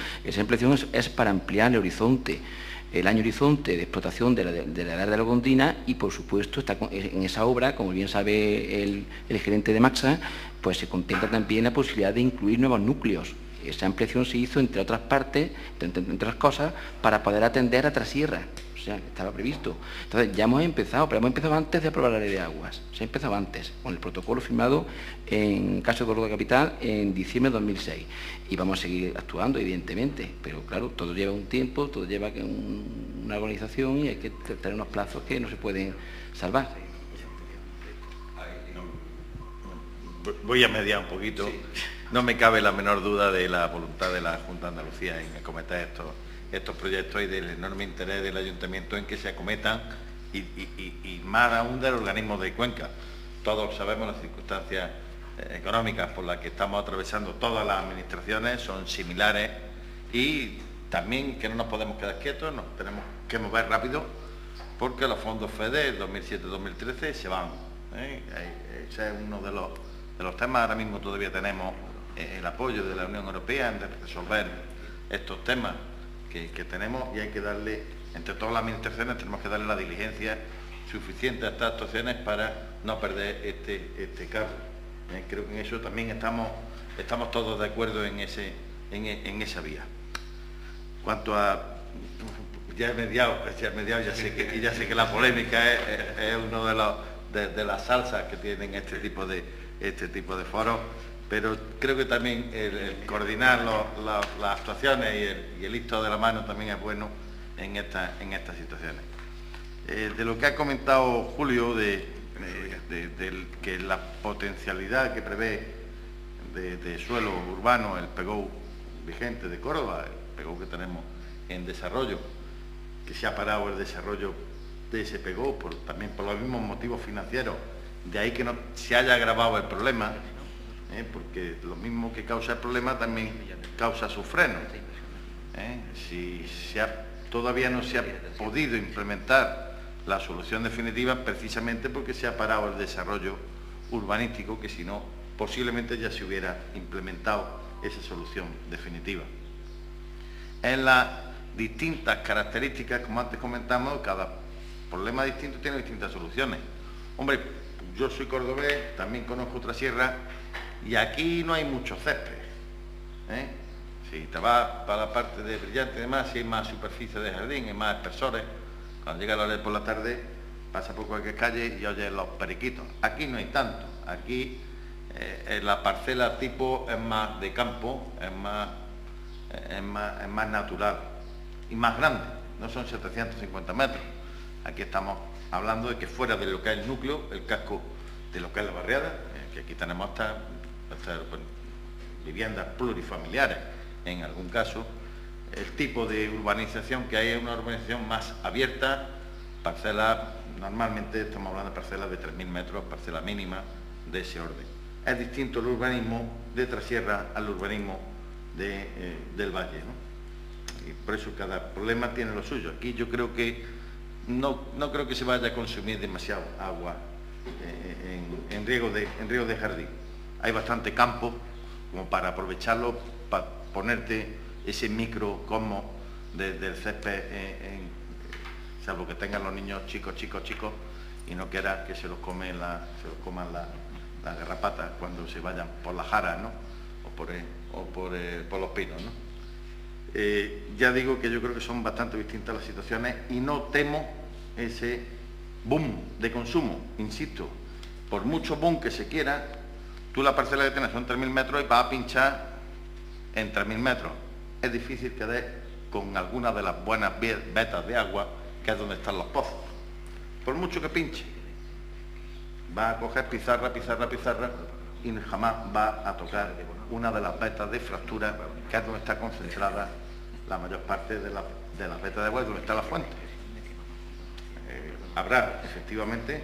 es para ampliar el año horizonte de explotación de la edad de la golondrina, y por supuesto está en esa obra, como bien sabe el gerente de Maxa, pues se contempla también la posibilidad de incluir nuevos núcleos. Esa ampliación se hizo, entre otras partes, entre otras cosas, para poder atender a Trasierra, o sea, que estaba previsto. Entonces ya hemos empezado, pero hemos empezado antes de aprobar la ley de aguas, se ha empezado antes, con el protocolo firmado en caso de Córdoba Capital en diciembre de 2006. Y vamos a seguir actuando, evidentemente, pero claro, todo lleva un tiempo, todo lleva una organización, y hay que tener unos plazos que no se pueden salvar. Voy a mediar un poquito. Sí. No me cabe la menor duda de la voluntad de la Junta de Andalucía en acometer estos proyectos, y del enorme interés del Ayuntamiento en que se acometan, y más aún del organismo de Cuenca. Todos sabemos las circunstancias económicas por las que estamos atravesando todas las administraciones, son similares, y también que no nos podemos quedar quietos, nos tenemos que mover rápido, porque los fondos FEDER 2007-2013 se van. Ese es uno de los temas. Ahora mismo todavía tenemos el apoyo de la Unión Europea en resolver estos temas que tenemos, y hay que darle, entre todas las administraciones, tenemos que darle la diligencia suficiente a estas actuaciones para no perder este cargo. Creo que en eso también estamos todos de acuerdo en esa vía. Cuanto a... ya he mediado, ya sé que la polémica es uno de las salsas que tienen este tipo de foros, pero creo que también el coordinar las actuaciones y el listo de la mano también es bueno en estas situaciones. De lo que ha comentado Julio, que la potencialidad que prevé de suelo urbano, el PEGO vigente de Córdoba, el PEGO que tenemos en desarrollo, que se ha parado el desarrollo de ese PEGO también por los mismos motivos financieros, de ahí que no se haya agravado el problema, porque lo mismo que causa el problema también causa sus frenos. Si todavía no se ha podido implementar la solución definitiva, precisamente porque se ha parado el desarrollo urbanístico, que si no, posiblemente ya se hubiera implementado esa solución definitiva. En las distintas características, como antes comentamos, cada problema distinto tiene distintas soluciones. Hombre, yo soy cordobés, también conozco Trasierra, y aquí no hay mucho césped. Si te vas para la parte de Brillante y demás, si hay más superficie de jardín, hay más espesores. Cuando llega la hora de por la tarde, pasa por cualquier calle y oyes los periquitos. Aquí no hay tanto. Aquí la parcela tipo es más de campo, es más natural y más grande. No son 750 metros. Aquí estamos hablando de que fuera de lo que es el núcleo, el casco de lo que es la barriada, que aquí tenemos hasta viviendas plurifamiliares, en algún caso, el tipo de urbanización que hay es una urbanización más abierta, parcelas, normalmente estamos hablando de parcelas de 3.000 metros, parcela mínima de ese orden. Es distinto el urbanismo de Trasierra al urbanismo del Valle, ¿no? Y por eso cada problema tiene lo suyo. Aquí yo creo que no creo que se vaya a consumir demasiado agua en riego de jardín. Hay bastante campo como para aprovecharlo, para ponerte ese microcosmos del césped, salvo que tengan los niños chicos y no quieras que se los coman las garrapatas cuando se vayan por la jara, ¿no? o por los pinos, ¿no? Ya digo que yo creo que son bastante distintas las situaciones, y no temo ese boom de consumo. Insisto, por mucho boom que se quiera, tú la parcela que tienes son 3.000 metros y vas a pinchar en 3.000 metros. Es difícil que dé con alguna de las buenas vetas de agua, que es donde están los pozos. Por mucho que pinche, va a coger pizarra y jamás va a tocar una de las vetas de fractura, que es donde está concentrada la mayor parte de las vetas de agua, donde está la fuente. Habrá efectivamente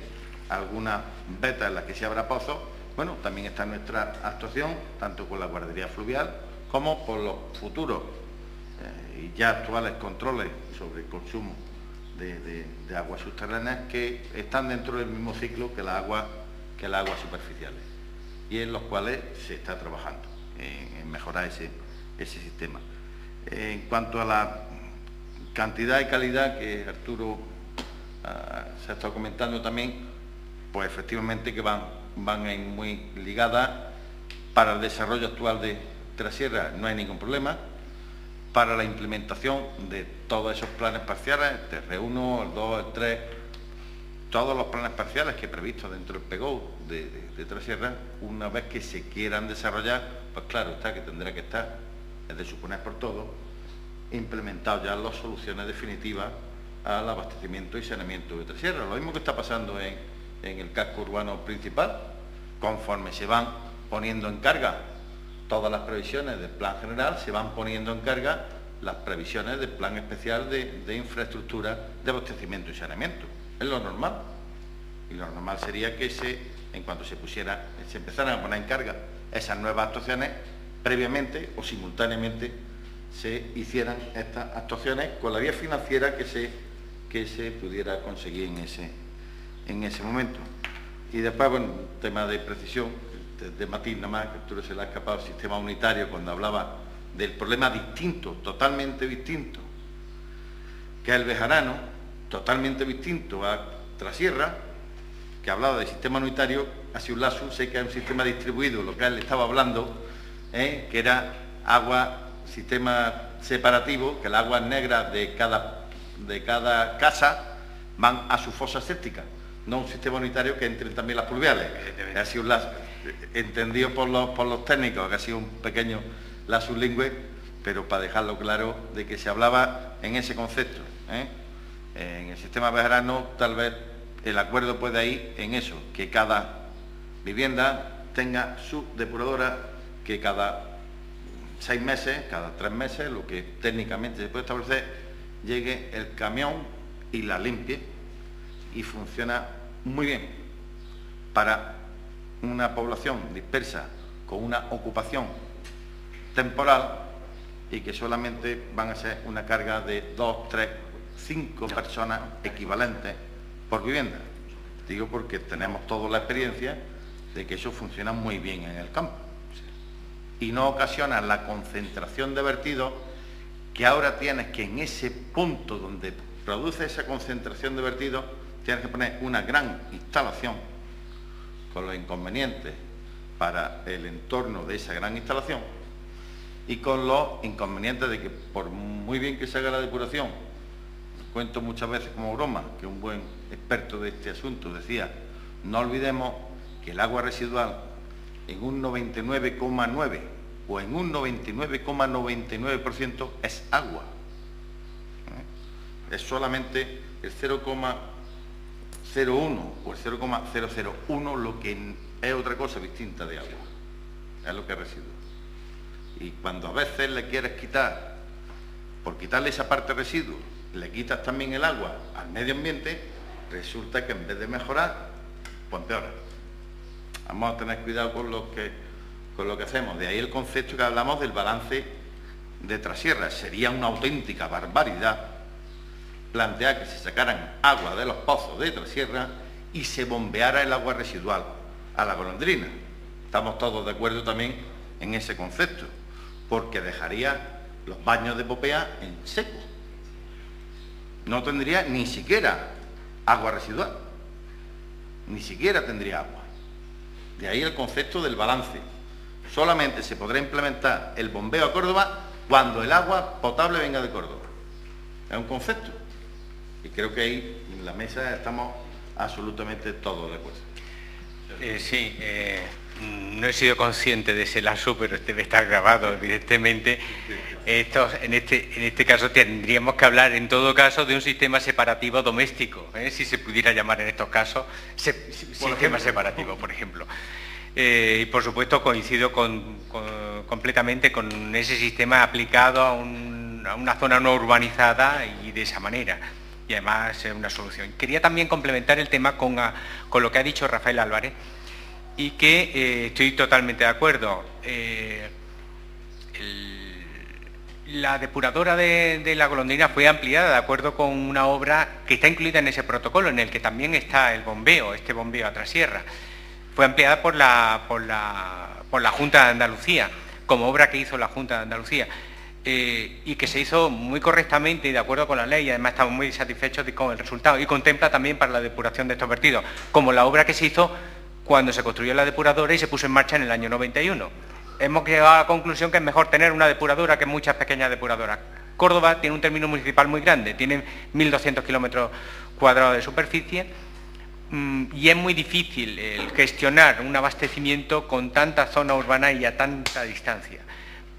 algunas vetas en las que sí habrá pozos. Bueno, también está nuestra actuación, tanto con la guardería fluvial como por los futuros y ya actuales controles sobre el consumo de aguas subterráneas, que están dentro del mismo ciclo que las aguas superficiales, y en los cuales se está trabajando en mejorar ese sistema. En cuanto a la cantidad y calidad que Arturo se ha estado comentando también, pues efectivamente que van a ir muy ligadas. Para el desarrollo actual de Trasierra no hay ningún problema. Para la implementación de todos esos planes parciales, el TR1, el 2, el 3, todos los planes parciales que he previsto dentro del PEGO de Trasierra, una vez que se quieran desarrollar, pues claro está que tendrá que estar, es de suponer por todo, implementados ya las soluciones definitivas al abastecimiento y saneamiento de Trasierra. Lo mismo que está pasando en el casco urbano principal, conforme se van poniendo en carga todas las previsiones del plan general, se van poniendo en carga las previsiones del plan especial de infraestructura de abastecimiento y saneamiento. Es lo normal. Y lo normal sería que en cuanto se empezaran a poner en carga esas nuevas actuaciones, previamente o simultáneamente se hicieran estas actuaciones con la vía financiera que se pudiera conseguir en ese momento. Y después, bueno, un tema de precisión, de matiz nada más, que a Arturo se le ha escapado el sistema unitario cuando hablaba del problema distinto, totalmente distinto, que es el Bejarano, totalmente distinto a Trasierra, que hablaba del sistema unitario, ha sido un lazo, sé que es un sistema distribuido, lo que él estaba hablando, que era sistema separativo, que las aguas negras de cada casa van a su fosa séptica, no un sistema unitario que entren también las pluviales. Ha sido un lazo, entendido por los técnicos, que ha sido un pequeño lazo lingüe, pero para dejarlo claro de que se hablaba en ese concepto. En el sistema bejarano tal vez el acuerdo puede ir en eso, que cada vivienda tenga su depuradora, que cada 6 meses, cada 3 meses, lo que técnicamente se puede establecer, llegue el camión y la limpie, y funciona muy bien para una población dispersa con una ocupación temporal, y que solamente van a ser una carga de 2, 3, 5 personas equivalentes por vivienda. Digo porque tenemos toda la experiencia de que eso funciona muy bien en el campo y no ocasiona la concentración de vertidos, que ahora tienes que en ese punto donde produce esa concentración de vertidos tienes que poner una gran instalación con los inconvenientes para el entorno de esa gran instalación y con los inconvenientes de que, por muy bien que se haga la depuración, cuento muchas veces como broma, que un buen experto de este asunto decía, no olvidemos que el agua residual en un 99,9 o en un 99,99% es agua. Es solamente el 0,01 o el 0,001 lo que es otra cosa distinta de agua, es lo que es residuo. Y cuando a veces le quieres quitar, por quitarle esa parte residuo, le quitas también el agua al medio ambiente, resulta que en vez de mejorar, pues empeora. Vamos a tener cuidado con lo que hacemos. De ahí el concepto que hablamos del balance de Trasierra. Sería una auténtica barbaridad plantear que se sacaran agua de los pozos de Trasierra y se bombeara el agua residual a la Golondrina. Estamos todos de acuerdo también en ese concepto, porque dejaría los baños de Popea en seco. No tendría ni siquiera agua residual, ni siquiera tendría agua. De ahí el concepto del balance. Solamente se podrá implementar el bombeo a Córdoba cuando el agua potable venga de Córdoba. Es un concepto. Y creo que ahí en la mesa estamos absolutamente todos de acuerdo. No he sido consciente de ese lazo, pero debe estar grabado, evidentemente. en este caso tendríamos que hablar en todo caso de un sistema separativo doméstico, si se pudiera llamar en estos casos sistema separativo, por ejemplo. Y por supuesto coincido completamente con ese sistema aplicado a una zona no urbanizada y de esa manera. Y además es una solución. Quería también complementar el tema con lo que ha dicho Rafael Álvarez y que estoy totalmente de acuerdo. La depuradora de La Golondrina fue ampliada de acuerdo con una obra que está incluida en ese protocolo, en el que también está el bombeo, este bombeo a trasierra. Fue ampliada por la Junta de Andalucía, como obra que hizo la Junta de Andalucía, y que se hizo muy correctamente y de acuerdo con la ley, y además estamos muy satisfechos con el resultado, y contempla también para la depuración de estos vertidos, como la obra que se hizo cuando se construyó la depuradora y se puso en marcha en el año 91. Hemos llegado a la conclusión que es mejor tener una depuradora que muchas pequeñas depuradoras. Córdoba tiene un término municipal muy grande, tiene 1.200 kilómetros cuadrados de superficie, y es muy difícil gestionar un abastecimiento con tanta zona urbana y a tanta distancia.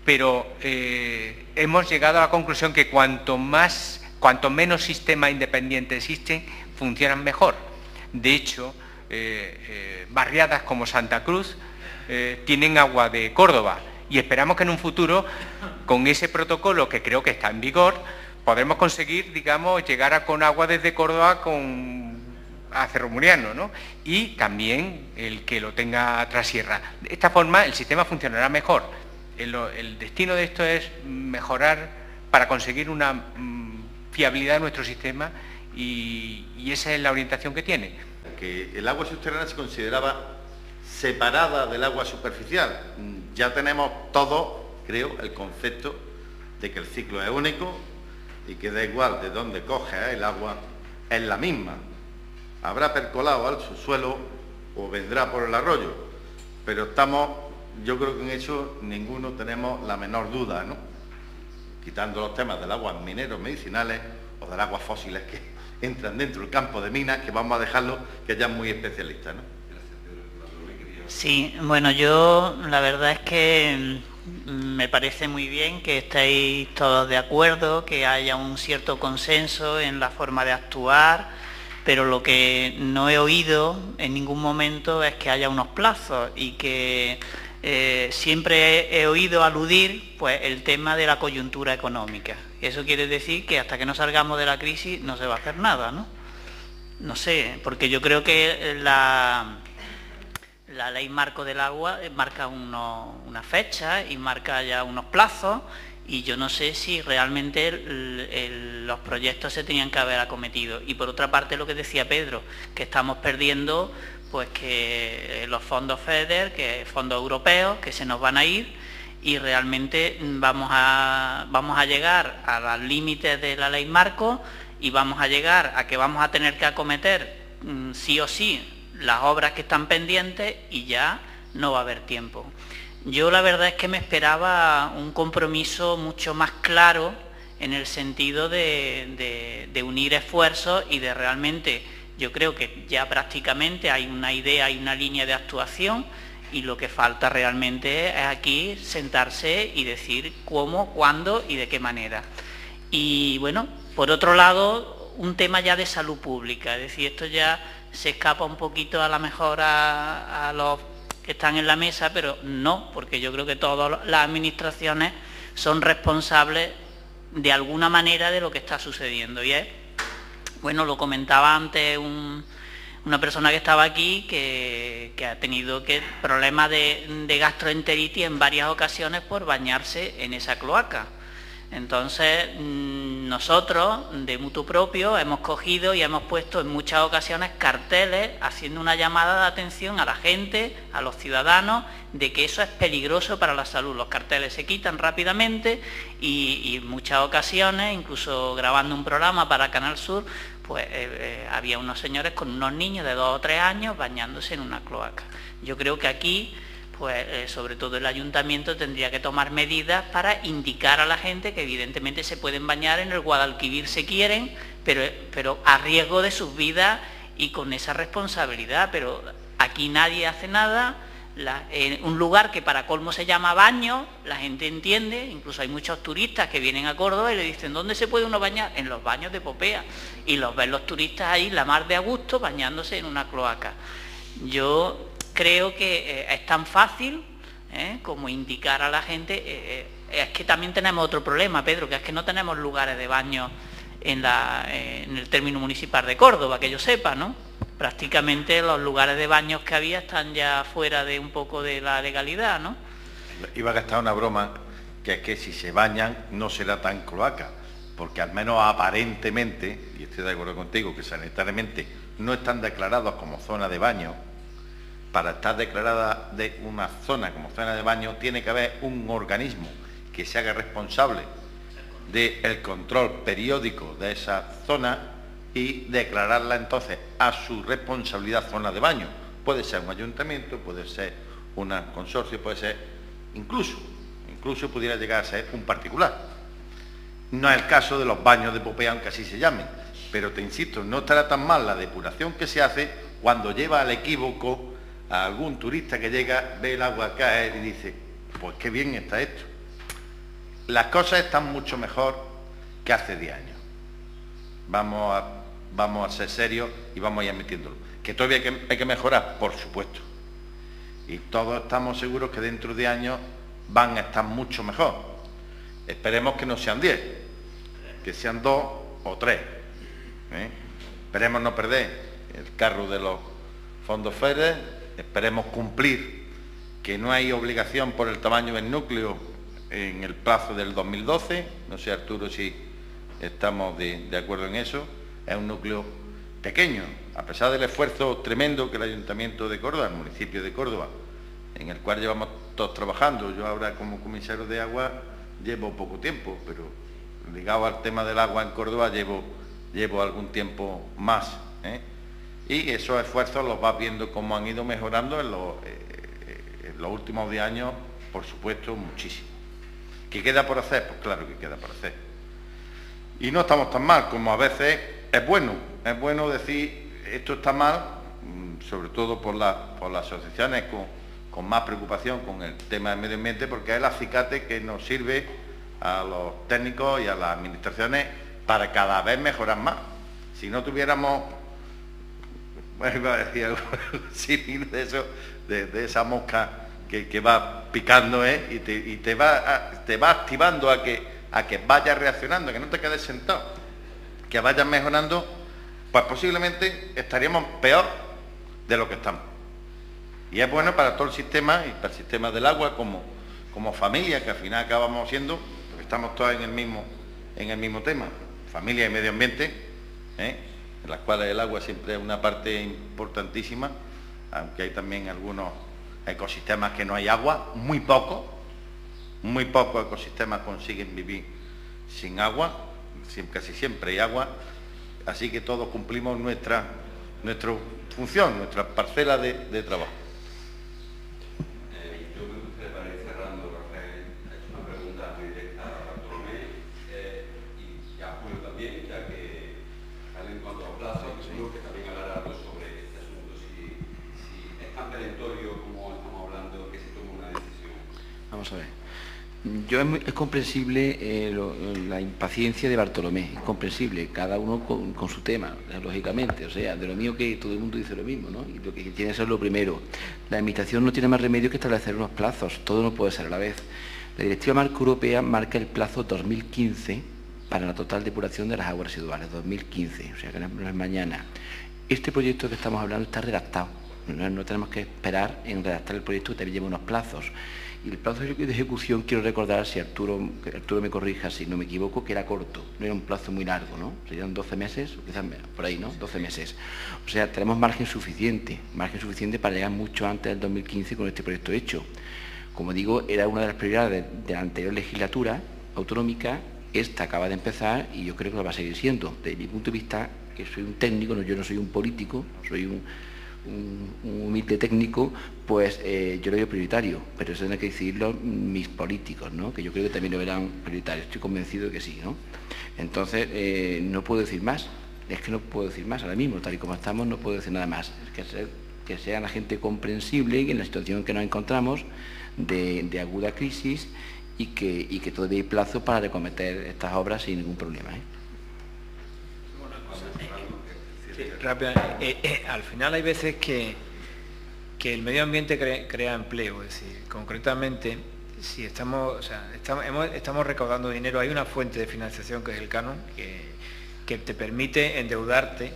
Pero hemos llegado a la conclusión que cuanto menos sistemas independientes existen, funcionan mejor. De hecho, barriadas como Santa Cruz tienen agua de Córdoba y esperamos que en un futuro, con ese protocolo que creo que está en vigor, podremos conseguir, digamos, llegar con agua desde Córdoba a Cerro Muriano, ¿no? Y también el que lo tenga trasierra. De esta forma el sistema funcionará mejor. El destino de esto es mejorar para conseguir una fiabilidad de nuestro sistema y esa es la orientación que tiene. Que el agua subterránea se consideraba separada del agua superficial. Ya tenemos todos, creo, el concepto de que el ciclo es único y que da igual de dónde coge el agua, es la misma. Habrá percolado al subsuelo o vendrá por el arroyo, pero yo creo que en eso ninguno tenemos la menor duda, ¿no? Quitando los temas del agua mineros medicinales o del agua fósiles que entran dentro del campo de minas, que vamos a dejarlo que ya es muy especialista, ¿no? Sí, bueno, yo la verdad es que me parece muy bien que estéis todos de acuerdo, que haya un cierto consenso en la forma de actuar, pero lo que no he oído en ningún momento es que haya unos plazos y que siempre he oído aludir pues el tema de la coyuntura económica. Eso quiere decir que hasta que no salgamos de la crisis no se va a hacer nada, ¿no? No sé, porque yo creo que la ley marco del agua marca una fecha y marca ya unos plazos, y yo no sé si realmente los proyectos se tenían que haber acometido. Y por otra parte lo que decía Pedro, que estamos perdiendo pues que los fondos FEDER, que fondos europeos, que se nos van a ir, y realmente vamos a llegar a los límites de la ley marco y vamos a llegar a que vamos a tener que acometer sí o sí las obras que están pendientes y ya no va a haber tiempo. Yo la verdad es que me esperaba un compromiso mucho más claro en el sentido de unir esfuerzos y de realmente, yo creo que ya prácticamente hay una idea, hay una línea de actuación, y lo que falta realmente es aquí sentarse y decir cómo, cuándo y de qué manera. Y bueno, por otro lado, un tema ya de salud pública, es decir, esto ya se escapa un poquito a lo mejor a los que están en la mesa, pero no, porque yo creo que todas las administraciones son responsables de alguna manera de lo que está sucediendo. Y es, bueno, lo comentaba antes una persona que estaba aquí, que ha tenido problemas de gastroenteritis en varias ocasiones por bañarse en esa cloaca. Entonces, nosotros, de mutuo propio, hemos cogido y hemos puesto en muchas ocasiones carteles haciendo una llamada de atención a la gente, a los ciudadanos, de que eso es peligroso para la salud. Los carteles se quitan rápidamente y en muchas ocasiones, incluso grabando un programa para Canal Sur, pues había unos señores con unos niños de 2 o 3 años bañándose en una cloaca. Yo creo que aquí, pues sobre todo el ayuntamiento tendría que tomar medidas para indicar a la gente que evidentemente se pueden bañar en el Guadalquivir si quieren, pero a riesgo de sus vidas y con esa responsabilidad. Pero aquí nadie hace nada, un lugar que para colmo se llama baño, la gente entiende, incluso hay muchos turistas que vienen a Córdoba y le dicen, ¿dónde se puede uno bañar? En los baños de Popea, y los ven los turistas ahí, la mar de a gusto, bañándose en una cloaca. Yo creo que es tan fácil como indicar a la gente, es que también tenemos otro problema, Pedro, que es que no tenemos lugares de baño en el término municipal de Córdoba, que yo sepa, ¿no? Prácticamente los lugares de baños que había están ya fuera de un poco de la legalidad, ¿no? Iba a gastar una broma, que es que si se bañan no será tan cloaca, porque al menos aparentemente, y estoy de acuerdo contigo, que sanitariamente no están declarados como zona de baño. Para estar declarada de una zona como zona de baño tiene que haber un organismo que se haga responsable del control periódico de esa zona y declararla entonces a su responsabilidad zona de baño. Puede ser un ayuntamiento, puede ser un consorcio, puede ser incluso pudiera llegar a ser un particular. No es el caso de los baños de Popea, aunque así se llamen, pero te insisto, no estará tan mal la depuración que se hace cuando lleva al equívoco a algún turista que llega, ve el agua caer y dice, pues qué bien está esto. Las cosas están mucho mejor que hace 10 años. Vamos a ser serios y vamos a ir metiéndolo. Que todavía hay que mejorar, por supuesto. Y todos estamos seguros que dentro de años van a estar mucho mejor. Esperemos que no sean 10, que sean 2 o 3. Esperemos no perder el carro de los fondos FEDER, esperemos cumplir que no hay obligación por el tamaño del núcleo en el plazo del 2012, no sé Arturo si estamos de acuerdo en eso, es un núcleo pequeño, a pesar del esfuerzo tremendo que el Ayuntamiento de Córdoba, el municipio de Córdoba, en el cual llevamos todos trabajando. Yo ahora como comisario de agua llevo poco tiempo, pero ligado al tema del agua en Córdoba llevo algún tiempo más. Y esos esfuerzos los vas viendo cómo han ido mejorando en los últimos 10 años, por supuesto, muchísimo. ¿Qué queda por hacer? Pues claro que queda por hacer. Y no estamos tan mal, como a veces es bueno decir esto está mal, sobre todo por las asociaciones con más preocupación con el tema del medio ambiente, porque es el acicate que nos sirve a los técnicos y a las administraciones para cada vez mejorar más. Si no tuviéramos, bueno, iba a decir algo sin de eso, de esa mosca que va picando y te va activando a que vayas reaccionando, que no te quedes sentado, que vayas mejorando, pues posiblemente estaríamos peor de lo que estamos. Y es bueno para todo el sistema y para el sistema del agua como familia, que al final acabamos siendo, porque estamos todos en el mismo tema, familia y medio ambiente, en las cuales el agua siempre es una parte importantísima, aunque hay también algunos ecosistemas que no hay agua, muy pocos ecosistemas consiguen vivir sin agua, casi siempre hay agua, así que todos cumplimos nuestra función, nuestra parcela de trabajo. Yo me gustaría, para ir cerrando, Rafael, he hecho una pregunta muy directa a Bartolomé y a Julio también, ya que en cuanto a plazo, seguro que también hablará algo sobre este asunto, si es tan perentorio como estamos hablando que se tome una decisión. Vamos a ver. Es comprensible la impaciencia de Bartolomé, es comprensible, cada uno con su tema, lógicamente, o sea, de lo mío que todo el mundo dice lo mismo, ¿no? Y lo que tiene que ser lo primero. La administración no tiene más remedio que establecer unos plazos, todo no puede ser a la vez. La Directiva Marco Europea marca el plazo 2015 para la total depuración de las aguas residuales, 2015, o sea que no es mañana. Este proyecto que estamos hablando está redactado, no tenemos que esperar en redactar el proyecto que también lleva unos plazos. Y el plazo de ejecución, quiero recordar, si Arturo me corrija si no me equivoco, que era corto, no era un plazo muy largo, ¿no? Serían 12 meses, quizás por ahí, ¿no? 12 meses. O sea, tenemos margen suficiente para llegar mucho antes del 2015 con este proyecto hecho. Como digo, era una de las prioridades de la anterior legislatura autonómica, esta acaba de empezar y yo creo que lo va a seguir siendo. Desde mi punto de vista, que soy un técnico, yo no soy un político, soy un humilde técnico, pues yo lo veo prioritario, pero eso tienen que decidirlo mis políticos, ¿no? Que yo creo que también lo verán prioritario, estoy convencido de que sí, ¿no? Entonces, no puedo decir más, es que no puedo decir más ahora mismo, tal y como estamos, no puedo decir nada más, es que ser que sea la gente comprensible en la situación en que nos encontramos de aguda crisis y que todavía hay plazo para recometer estas obras sin ningún problema. Sí, al final hay veces que el medio ambiente crea empleo, es decir, concretamente, si estamos recaudando dinero, hay una fuente de financiación que es el canon, que te permite endeudarte,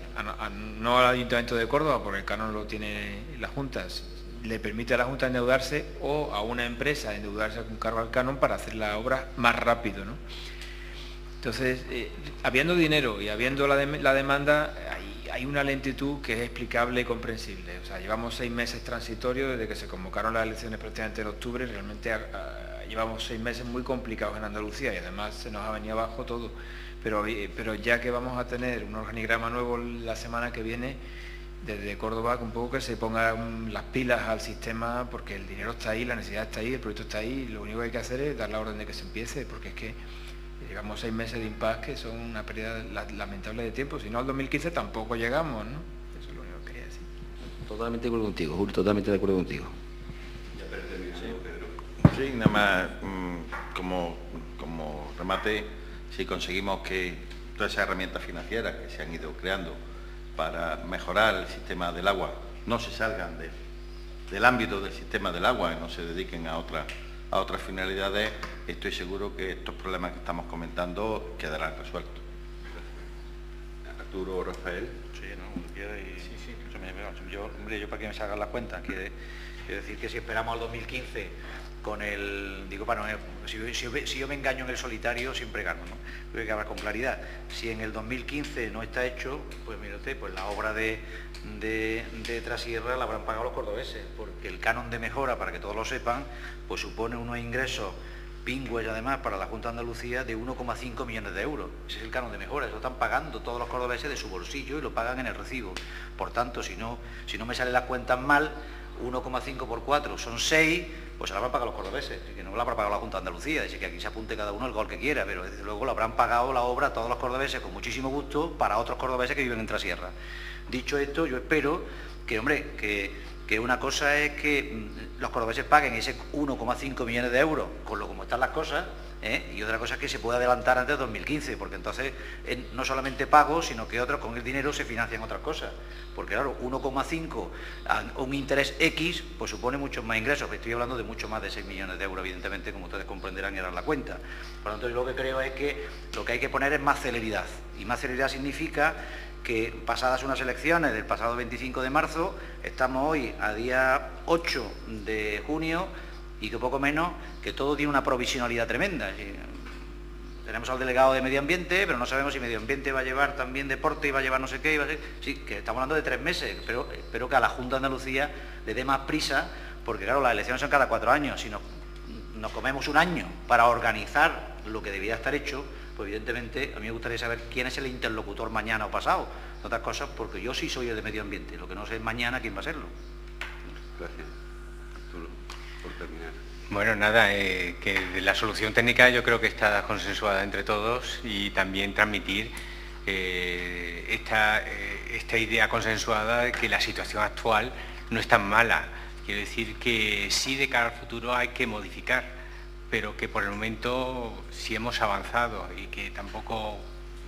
no al Ayuntamiento de Córdoba, porque el canon lo tiene las juntas, le permite a la Junta endeudarse o a una empresa endeudarse con cargo al canon para hacer la obra más rápido, ¿no? Entonces, habiendo dinero y habiendo la demanda, hay una lentitud que es explicable y comprensible. O sea, llevamos 6 meses transitorios desde que se convocaron las elecciones prácticamente en octubre, realmente llevamos 6 meses muy complicados en Andalucía y además se nos ha venido abajo todo. Pero ya que vamos a tener un organigrama nuevo la semana que viene, desde Córdoba, un poco que se pongan las pilas al sistema, porque el dinero está ahí, la necesidad está ahí, el proyecto está ahí, y lo único que hay que hacer es dar la orden de que se empiece, porque es que llegamos 6 meses de impasse que son una pérdida lamentable de tiempo. Si no, al 2015 tampoco llegamos, ¿no? Eso es lo único que quería decir. Totalmente de acuerdo contigo, Julio, totalmente de acuerdo contigo. Sí, nada más como remate, si conseguimos que todas esas herramientas financieras que se han ido creando para mejorar el sistema del agua no se salgan del ámbito del sistema del agua y no se dediquen a otras finalidades, estoy seguro que estos problemas que estamos comentando quedarán resueltos. Arturo, Rafael. Sí, no, yo para que me salgan las cuentas, quiero decir que si esperamos al 2015 con el, digo, si yo me engaño en el solitario siempre gano, ¿no? Hay que hablar con claridad. Si en el 2015 no está hecho, pues mire usted, pues la obra de Trasierra la habrán pagado los cordobeses, porque el canon de mejora, para que todos lo sepan, pues supone unos ingresos pingües además para la Junta de Andalucía de 1,5 millones de euros. Ese es el canon de mejora, eso están pagando todos los cordobeses de su bolsillo y lo pagan en el recibo. Por tanto, si no me salen las cuentas mal, 1,5 por 4 son 6, pues se la habrán pagado los cordobeses, que no la habrá pagado la Junta de Andalucía, dice que aquí se apunte cada uno el gol que quiera, pero desde luego lo habrán pagado la obra todos los cordobeses con muchísimo gusto para otros cordobeses que viven en Trasierra. Dicho esto, yo espero que, hombre, que una cosa es que los cordobeses paguen ese 1,5 millones de euros con lo como están las cosas, y otra cosa es que se pueda adelantar antes de 2015, porque entonces no solamente pago, sino que otros con el dinero se financian otras cosas, porque claro, 1,5 a un interés X, pues supone muchos más ingresos, estoy hablando de mucho más de 6 millones de euros, evidentemente, como ustedes comprenderán y harán la cuenta. Por lo tanto, yo lo que creo es que lo que hay que poner es más celeridad, y más celeridad significa que pasadas unas elecciones del pasado 25 de marzo, estamos hoy a día 8 de junio, y que poco menos, que todo tiene una provisionalidad tremenda. Tenemos al delegado de Medio Ambiente, pero no sabemos si Medio Ambiente va a llevar también deporte y va a llevar no sé qué. Sí, que estamos hablando de 3 meses, pero espero que a la Junta de Andalucía le dé más prisa, porque claro, las elecciones son cada 4 años. Si nos comemos un año para organizar lo que debía estar hecho, pues evidentemente a mí me gustaría saber quién es el interlocutor mañana o pasado. Otras cosas, porque yo sí soy el de Medio Ambiente, lo que no sé es mañana quién va a serlo. Gracias. Arturo, por terminar. Bueno, nada, que la solución técnica yo creo que está consensuada entre todos, y también transmitir esta idea consensuada de que la situación actual no es tan mala. Quiero decir que sí, de cara al futuro hay que modificar, pero que por el momento sí hemos avanzado, y que tampoco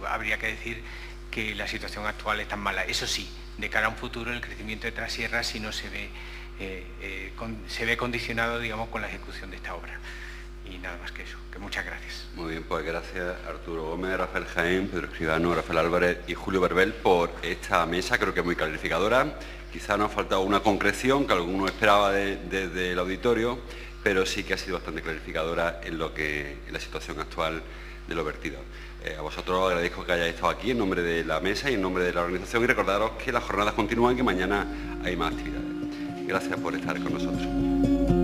habría que decir que la situación actual es tan mala. Eso sí, de cara a un futuro el crecimiento de Trasierra sí no se ve condicionado, digamos, con la ejecución de esta obra. Y nada más que eso, que muchas gracias. Muy bien, pues gracias Arturo Gómez, Rafael Jaén, Pedro Escribano, Rafael Álvarez y Julio Berbel por esta mesa, creo que es muy clarificadora. Quizá nos ha faltado una concreción que alguno esperaba desde el auditorio, pero sí que ha sido bastante clarificadora en la situación actual de lo vertido. A vosotros agradezco que hayáis estado aquí en nombre de la mesa y en nombre de la organización, y recordaros que las jornadas continúan y que mañana hay más actividades. Gracias por estar con nosotros.